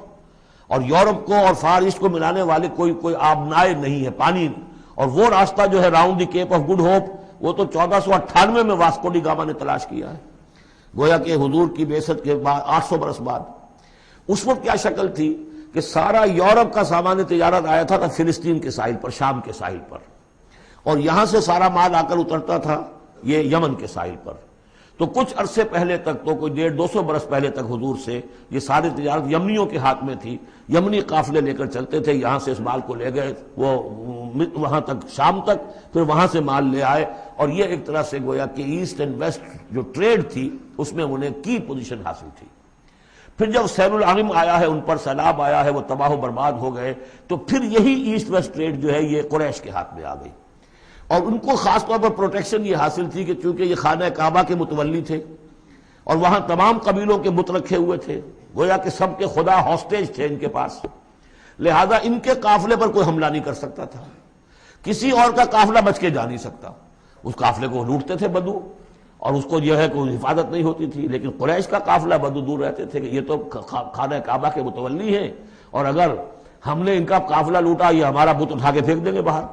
اور یورپ کو اور فار ایسٹ کو ملانے والے کوئی آبنائے نہیں ہے، پانی، اور وہ راستہ جو ہے round the Cape of Good Hope وہ تو 1498 میں واسکو ڈی گاما نے تلاش کیا ہے، گویا کہ حضور کی بعثت کے بعد 800 برس بعد۔ اس وقت کیا شکل تھی کہ سارا یورپ کا سامان تجارت آیا تھا فلسطین کے ساحل پر، شام کے ساحل پر، اور یہاں سے سارا مال آ کر اترتا تھا یہ یمن کے ساحل پر۔ تو کچھ عرصے پہلے تک تو کوئی 150-200 برس پہلے تک حضور سے یہ ساری تجارت یمنیوں کے ہاتھ میں تھی، یمنی قافلے لے کر چلتے تھے، یہاں سے اس مال کو لے گئے وہ وہاں تک شام تک، پھر وہاں سے مال لے آئے، اور یہ ایک طرح سے گویا کہ ایسٹ اینڈ ویسٹ جو ٹریڈ تھی اس میں انہیں کی پوزیشن حاصل تھی۔ پھر جب سیل العرم آیا ہے، ان پر سیلاب آیا ہے، وہ تباہ و برباد ہو گئے، تو پھر یہی ایسٹ ویسٹ ٹریڈ جو ہے یہ قریش کے ہاتھ میں آ گئی، اور ان کو خاص طور پر پروٹیکشن یہ حاصل تھی کہ چونکہ یہ خانہ کعبہ کے متولی تھے اور وہاں تمام قبیلوں کے بت رکھے ہوئے تھے، گویا کہ سب کے خدا ہاسٹیج تھے ان کے پاس، لہذا ان کے قافلے پر کوئی حملہ نہیں کر سکتا تھا، کسی اور کا قافلہ بچ کے جا نہیں سکتا، اس قافلے کو لوٹتے تھے بدو، اور اس کو جو ہے کوئی حفاظت نہیں ہوتی تھی، لیکن قریش کا قافلہ بدو دور رہتے تھے کہ یہ تو خانہ کعبہ کے متولی ہیں، اور اگر ہم نے ان کا قافلہ لوٹا یہ ہمارا بت اٹھا کے پھینک دیں گے باہر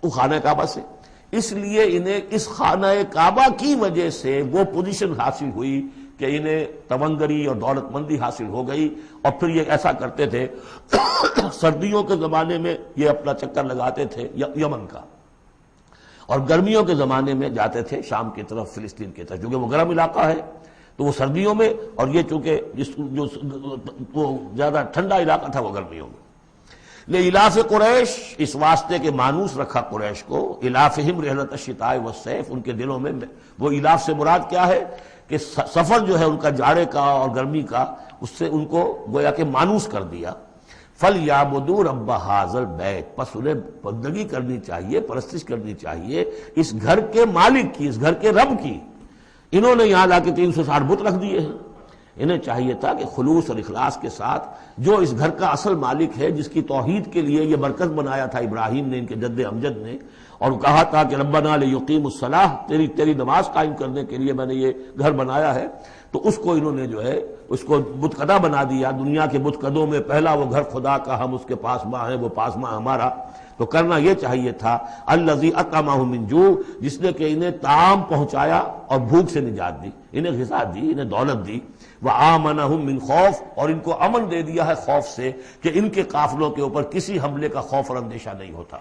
وہ خانہ کعبہ سے۔ اس لیے انہیں اس خانہ کعبہ کی وجہ سے وہ پوزیشن حاصل ہوئی کہ انہیں تونگری اور دولت مندی حاصل ہو گئی، اور پھر یہ ایسا کرتے تھے سردیوں کے زمانے میں یہ اپنا چکر لگاتے تھے یمن کا، اور گرمیوں کے زمانے میں جاتے تھے شام کی طرف، فلسطین کی طرف، چونکہ وہ گرم علاقہ ہے تو وہ سردیوں میں، اور یہ چونکہ جو وہ زیادہ ٹھنڈا علاقہ تھا وہ گرمیوں میں۔ لإلاف قریش، اس واسطے کے مانوس رکھا قریش کو، الافہم رحلۃ الشتاء والصیف، ان کے دلوں میں وہ الاف سے مراد کیا ہے کہ سفر جو ہے ان کا جاڑے کا اور گرمی کا، اس سے ان کو گویا کہ مانوس کر دیا۔ فَلْيَعْبُدُوا رَبَّ هَٰذَا الْبَيْتِ، پس انہیں بندگی کرنی چاہیے، پرستش کرنی چاہیے اس گھر کے مالک کی، اس گھر کے رب کی۔ انہوں نے یہاں لا کے 360 بت رکھ دیے ہیں، انہیں چاہیے تھا کہ خلوص اور اخلاص کے ساتھ جو اس گھر کا اصل مالک ہے، جس کی توحید کے لیے یہ مرکز بنایا تھا ابراہیم نے، ان کے جد امجد نے، اور کہا تھا کہ ربنا لیقیموا الصلاۃ، تیری نماز قائم کرنے کے لیے میں نے یہ گھر بنایا ہے، تو اس کو انہوں نے جو ہے اس کو بت کدہ بنا دیا۔ دنیا کے بت کدوں میں پہلا وہ گھر خدا کا، ہم اس کے پاسباں ہیں، وہ پاسباں ہمارا۔ تو کرنا یہ چاہیے تھا الذی اطعمهم من جوع، جس نے کہ انہیں طعام پہنچایا اور بھوک سے نجات دی، انہیں غذا دی، انہیں دولت دی، وآمنهم من خوف، اور ان کو امن دے دیا ہے خوف سے کہ ان کے قافلوں کے اوپر کسی حملے کا خوف اور اندیشہ نہیں ہوتا۔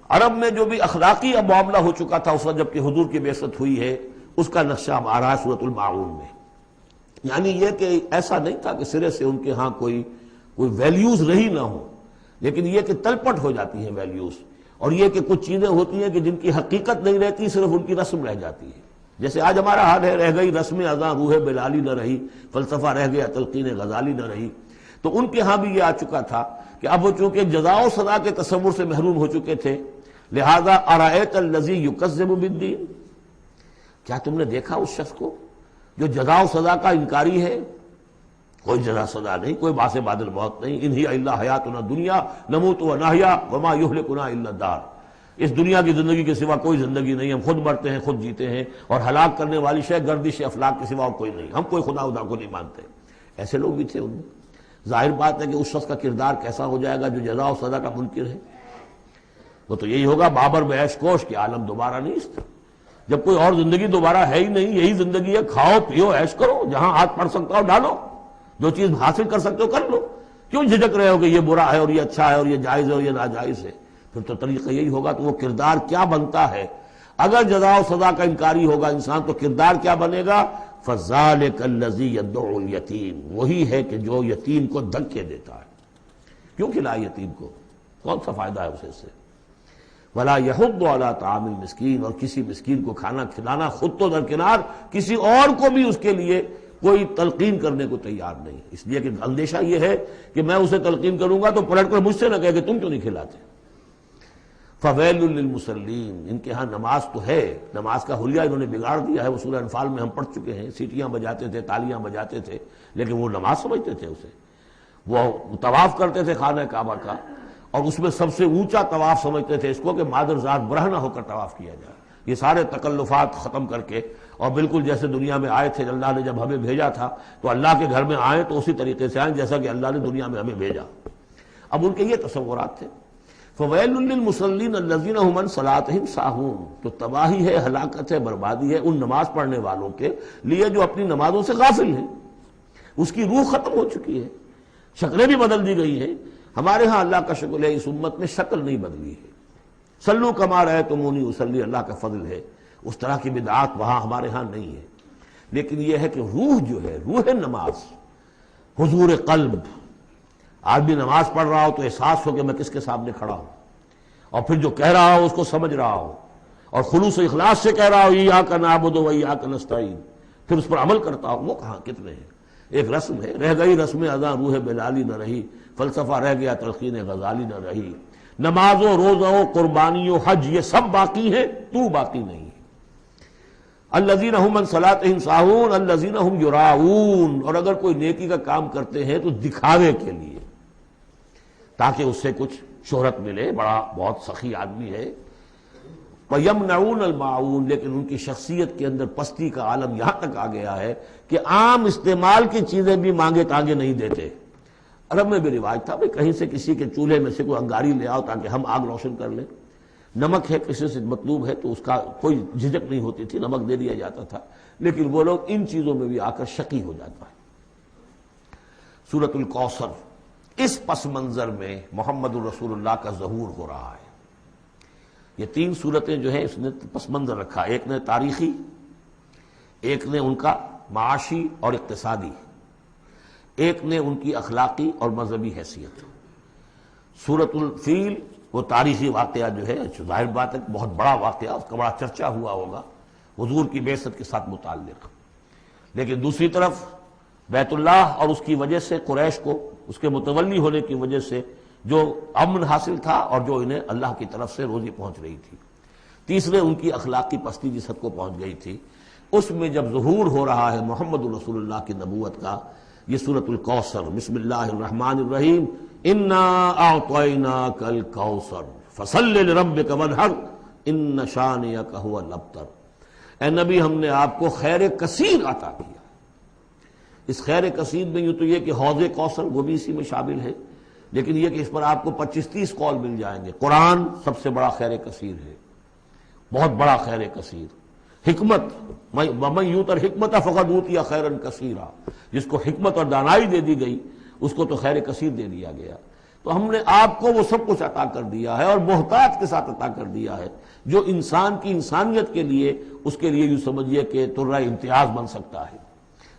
عرب میں جو بھی اخلاقی اب معاملہ ہو چکا تھا اس وقت جب کہ حضور کی بعثت ہوئی ہے، اس کا نقشہ اب آ رہا ہے سورۃ الماعون میں، یعنی یہ کہ ایسا نہیں تھا کہ سرے سے ان کے ہاں کوئی ویلیوز رہی نہ ہو، لیکن یہ کہ تلپٹ ہو جاتی ہیں ویلیوز، اور یہ کہ کچھ چیزیں ہوتی ہیں کہ جن کی حقیقت نہیں رہتی، صرف ان کی رسم رہ جاتی ہے، جیسے آج ہمارا حال ہے، رہ گئی رسم اذاں روح بلالی نہ رہی، فلسفہ رہ گیا تلقین غزالی نہ رہی۔ تو ان کے ہاں بھی یہ آ چکا تھا کہ اب وہ چونکہ جزا و سزا کے تصور سے محروم ہو چکے تھے، لہذا ارأیت الذی یکذب بالدین، کیا تم نے دیکھا اس شخص کو جو جزا و سزا کا انکاری ہے؟ کوئی جزا سزا نہیں، کوئی باعث بعد الموت نہیں، ان ہی الا حیاتنا الدنیا نموت ونحیا وما یہلکنا الا الدار، اس دنیا کی زندگی کے سوا کوئی زندگی نہیں، ہم خود مرتے ہیں خود جیتے ہیں، اور ہلاک کرنے والی شے گردش افلاک کے سوا اور کوئی نہیں، ہم کوئی خدا کو نہیں مانتے۔ ایسے لوگ بھی تھے ان میں۔ ظاہر بات ہے کہ اس شخص کا کردار کیسا ہو جائے گا جو جزا و سزا کا منکر ہے، وہ تو یہی ہوگا بابر بیش کوش کہ عالم دوبارہ نہیں است، جب کوئی اور زندگی دوبارہ ہے ہی نہیں، یہی زندگی ہے، کھاؤ پیو عیش کرو، جہاں ہاتھ پڑ سکتا ہو ڈالو، جو چیز حاصل کر سکتے ہو کر لو، کیوں جھجک رہے ہو کہ یہ برا ہے اور یہ اچھا ہے اور یہ جائز ہے اور یہ ناجائز ہے؟ پھر تو طریقہ یہی ہوگا۔ تو وہ کردار کیا بنتا ہے اگر جزا و سزا کا انکاری ہوگا انسان، تو کردار کیا بنے گا؟ فَذَلِكَ الَّذِي يَدْعُ الْيَتِيمَ، وہی ہے کہ جو یتیم کو دھکے دیتا ہے۔ کیوں کھلائے یتیم کو؟ کون سا فائدہ ہے اسے سے؟ وَلَا يَحُضُّ عَلَىٰ طَعَامِ الْمِسْكِينِ، اور کسی مسکین کو کھانا کھلانا خود تو درکنار، کسی اور کو بھی اس کے لیے کوئی تلقین کرنے کو تیار نہیں، اس لیے کہ اندیشہ یہ ہے کہ میں اسے تلقین کروں گا تو پلٹ کر مجھ سے نہ کہے کہ تم کیوں نہیں کھلاتے۔ فَوَيْلٌ لِّلْمُصَلِّينَ، ان کے ہاں نماز تو ہے، نماز کا حلیہ انہوں نے بگاڑ دیا ہے، وہ سورہ انفال میں ہم پڑھ چکے ہیں، سیٹیاں بجاتے تھے، تالیاں بجاتے تھے، لیکن وہ نماز سمجھتے تھے اسے، وہ طواف کرتے تھے خانہ کعبہ کا، اور اس میں سب سے اونچا طواف سمجھتے تھے اس کو کہ مادر ذات برہنہ ہو کر طواف کیا جائے، یہ سارے تکلفات ختم کر کے، اور بالکل جیسے دنیا میں آئے تھے، اللہ نے جب ہمیں بھیجا تھا تو اللہ کے گھر میں آئیں تو اسی طریقے سے آئیں جیسا کہ اللہ نے دنیا میں ہمیں بھیجا۔ اب ان کے یہ تصورات تھے۔ فویل للمصلین الذین هم عن صلاتهم ساہون، تو تباہی ہے، ہلاکت ہے، بربادی ہے ان نماز پڑھنے والوں کے لیے جو اپنی نمازوں سے غافل ہیں۔ اس کی روح ختم ہو چکی ہے، شکلیں بھی بدل دی گئی ہیں۔ ہمارے ہاں اللہ کا شکر ہے اس امت میں شکل نہیں بدلی ہے۔ صلو کما رأیتمونی اصلی، اللہ کا فضل ہے، اس طرح کی بدعات وہاں ہمارے ہاں نہیں ہے۔ لیکن یہ ہے کہ روح جو ہے، روح نماز، حضور قلب، آدمی نماز پڑھ رہا ہو تو احساس ہو کہ میں کس کے سامنے کھڑا ہوں، اور پھر جو کہہ رہا ہو اس کو سمجھ رہا ہو، اور خلوص و اخلاص سے کہہ رہا ہو ایاک نعبد و ایاک نستعین، پھر اس پر عمل کرتا ہو، وہ کہاں کتنے ہیں۔ ایک رسم ہے، رہ گئی رسم ادا روح بلالی نہ رہی، فلسفہ رہ گیا تلقین غزالی نہ رہی۔ نماز و روزہ و قربانی و حج یہ سب باقی ہے، تو باقی نہیں ہے۔ الذین هم عن صلاتهم ساہون الذین هم یراؤون، اور اگر کوئی نیکی کا کام کرتے ہیں تو دکھاوے کے لیے، تاکہ اس سے کچھ شہرت ملے، بڑا بہت سخی آدمی ہے۔ وَيَمْنَعُونَ الْمَاعُونَ، لیکن ان کی شخصیت کے اندر پستی کا عالم یہاں تک آ گیا ہے کہ عام استعمال کی چیزیں بھی مانگے تانگے نہیں دیتے۔ عرب میں بھی رواج تھا بھئی کہیں سے کسی کے چولہے میں سے کوئی انگاری لے آؤ تاکہ ہم آگ روشن کر لیں، نمک ہے کسی سے مطلوب ہے تو اس کا کوئی جھجک نہیں ہوتی تھی، نمک دے دیا جاتا تھا۔ لیکن وہ لوگ ان چیزوں میں بھی آ کر شقی ہو جاتا ہے۔ سورۃ الکوثر، اس پس منظر میں محمد الرسول اللہ کا ظہور ہو رہا ہے۔ یہ تین صورتیں جو ہیں اس نے پس منظر رکھا، ایک نے تاریخی، ایک نے ان کا معاشی اور اقتصادی، ایک نے ان کی اخلاقی اور مذہبی حیثیت۔ سورۃ الفیل وہ تاریخی واقعہ جو ہے، ظاہر بات ہے بہت بڑا واقعہ، اس کا بڑا چرچا ہوا ہوگا حضور کی بعثت کے ساتھ متعلق۔ لیکن دوسری طرف بیت اللہ اور اس کی وجہ سے قریش کو، اس کے متولی ہونے کی وجہ سے جو امن حاصل تھا اور جو انہیں اللہ کی طرف سے روزی پہنچ رہی تھی۔ تیسرے ان کی اخلاقی پستی جس حد کو پہنچ گئی تھی۔ اس میں جب ظہور ہو رہا ہے محمد رسول اللہ کی نبوت کا، یہ سورۃ الکوثر، بسم اللہ الرحمن الرحیم، انا اعطیناک الکوثر فصل لربک وانحر ان شانئک ھو الابتر۔ اے نبی، ہم نے آپ کو خیر کثیر عطا کیا۔ اس خیر کثیر میں یوں تو یہ کہ حوض کوثر وہ بھی اسی میں شامل ہے، لیکن یہ کہ اس پر آپ کو 25-30 قول مل جائیں گے۔ قرآن سب سے بڑا خیر کثیر ہے، بہت بڑا خیر کثیر۔ حکمت، ومن یؤت الحکمۃ فقد اوتی خیرا کثیرا، جس کو حکمت اور دانائی دے دی گئی اس کو تو خیر کثیر دے دیا گیا۔ تو ہم نے آپ کو وہ سب کچھ عطا کر دیا ہے، اور محتاط کے ساتھ عطا کر دیا ہے، جو انسان کی انسانیت کے لیے، اس کے لیے یوں سمجھیے کہ ترہ امتیاز بن سکتا ہے۔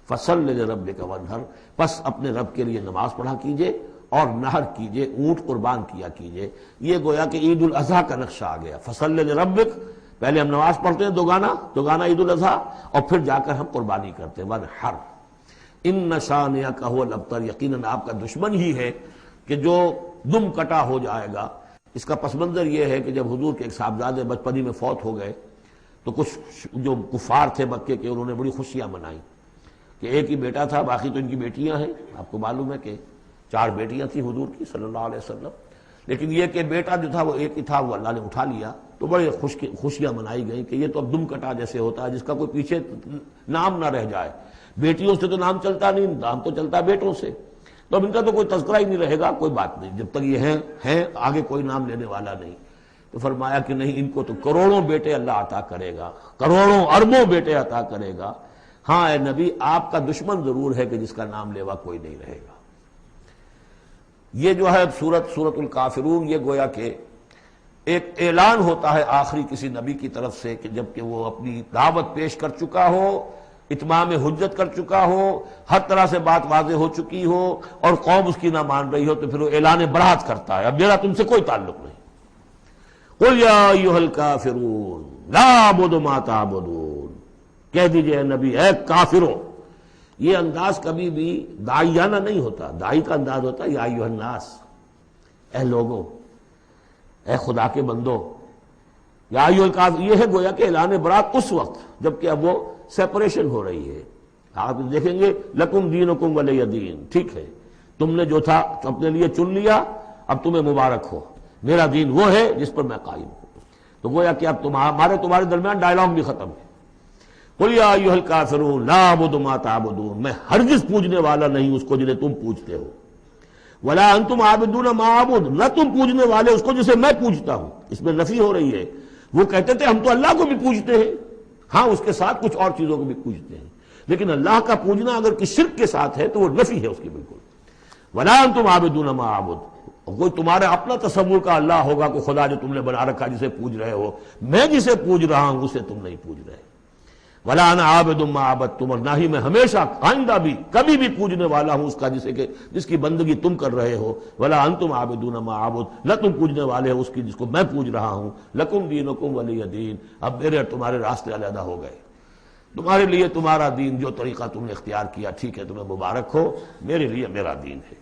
فصل لربک وانحر، پس اپنے رب کے لیے نماز پڑھا کیجئے اور نحر کیجئے، اونٹ قربان کیا کیجئے۔ یہ گویا کہ عید الاضحیٰ کا نقشہ آ گیا۔ فصل لربک، پہلے ہم نماز پڑھتے ہیں دوگانا عید الاضحیٰ، اور پھر جا کر ہم قربانی کرتے ہیں وانحر ان شانئک ھو الابتر، یقیناً آپ کا دشمن ہی ہے کہ جو دم کٹا ہو جائے گا۔ اس کا پس منظر یہ ہے کہ جب حضور کے ایک صاحبزادے بچپنی میں فوت ہو گئے تو کچھ جو کفار تھے مکے کے، انہوں نے بڑی خوشیاں منائیں کہ ایک ہی بیٹا تھا، باقی تو ان کی بیٹیاں ہیں۔ آپ کو معلوم ہے کہ 4 بیٹیاں تھیں حضور کی صلی اللہ علیہ وسلم، لیکن یہ کہ بیٹا جو تھا وہ ایک ہی تھا، وہ اللہ نے اٹھا لیا، تو بڑے خوشیاں منائی گئیں کہ یہ تو اب دم کٹا جیسے ہوتا ہے جس کا کوئی پیچھے نام نہ رہ جائے۔ بیٹیوں سے تو نام چلتا نہیں، نام تو چلتا بیٹوں سے، تو اب ان کا تو کوئی تذکرہ ہی نہیں رہے گا، کوئی بات نہیں، جب تک یہ ہیں آگے کوئی نام لینے والا نہیں۔ تو فرمایا کہ نہیں، ان کو تو کروڑوں بیٹے اللہ عطا کرے گا، کروڑوں اربوں بیٹے عطا کرے گا۔ ہاں اے نبی، آپ کا دشمن ضرور ہے کہ جس کا نام لیوا کوئی نہیں رہے گا۔ یہ جو ہے سورۃ الکافرون، یہ گویا کہ ایک اعلان ہوتا ہے آخری کسی نبی کی طرف سے کہ جب کہ وہ اپنی دعوت پیش کر چکا ہو، اتمام حجت کر چکا ہو، ہر طرح سے بات واضح ہو چکی ہو، اور قوم اس کی نہ مان رہی ہو، تو پھر وہ اعلان برات کرتا ہے، اب میرا تم سے کوئی تعلق نہیں۔ قل یا ایھا الکافرون لا اعبد ما تعبدون، کہہ دیجئے اے نبی، اے کافروں۔ یہ انداز کبھی بھی داعیانہ نہیں ہوتا، داعی کا انداز ہوتا ہے یا ایھا الناس، اے لوگوں، اے خدا کے بندو، یا ایھا الکافر، یہ ہے گویا کہ اعلان برات اس وقت جب کہ اب وہ سیپریشن ہو رہی ہے۔ آپ دیکھیں گے لکم دینکم ولی دین، ٹھیک ہے، تم نے جو تھا اپنے لیے چن لیا، اب تمہیں مبارک ہو، میرا دین وہ ہے جس پر میں قائم ہوں۔ تو گویا کہ اب تمہارے درمیان ڈائلاگ بھی ختم ہے. قل یا ایھا الکافرون لا اعبد ما تعبدون، میں ہرگز پوجنے والا نہیں اس کو جنہیں تم پوجتے ہو. ولا انتم عابدون ما اعبد، نہ تم پوجنے والے اس کو جسے میں پوجتا ہوں. اس میں نفی ہو رہی ہے. وہ کہتے تھے ہم تو اللہ کو بھی پوجتے ہیں، ہاں اس کے ساتھ کچھ اور چیزوں کو بھی پوجتے ہیں، لیکن اللہ کا پوجنا اگر کسی شرک کے ساتھ ہے تو وہ نفی ہے اس کی بالکل. ولا انتم عابدون ما اعبد، کوئی تمہارا اپنا تصور کا اللہ ہوگا کوئی خدا جو تم نے بنا رکھا جسے پوج رہے ہو، میں جسے پوج رہا ہوں اسے تم نہیں پوج رہے. ولا انا عابد ما عبدتم، اور نہ ہی میں ہمیشہ آئندہ بھی کبھی بھی پوجنے والا ہوں اس کا جس کی بندگی تم کر رہے ہو. ولا انتم عابدون ما اعبد، نہ تم پوجنے والے ہو اس کی جس کو میں پوج رہا ہوں. لکم دینکم ولی دین، اب میرے اور تمہارے راستے علیحدہ ہو گئے. تمہارے لیے تمہارا دین، جو طریقہ تم نے اختیار کیا ٹھیک ہے، تمہیں مبارک ہو، میرے لیے میرا دین ہے.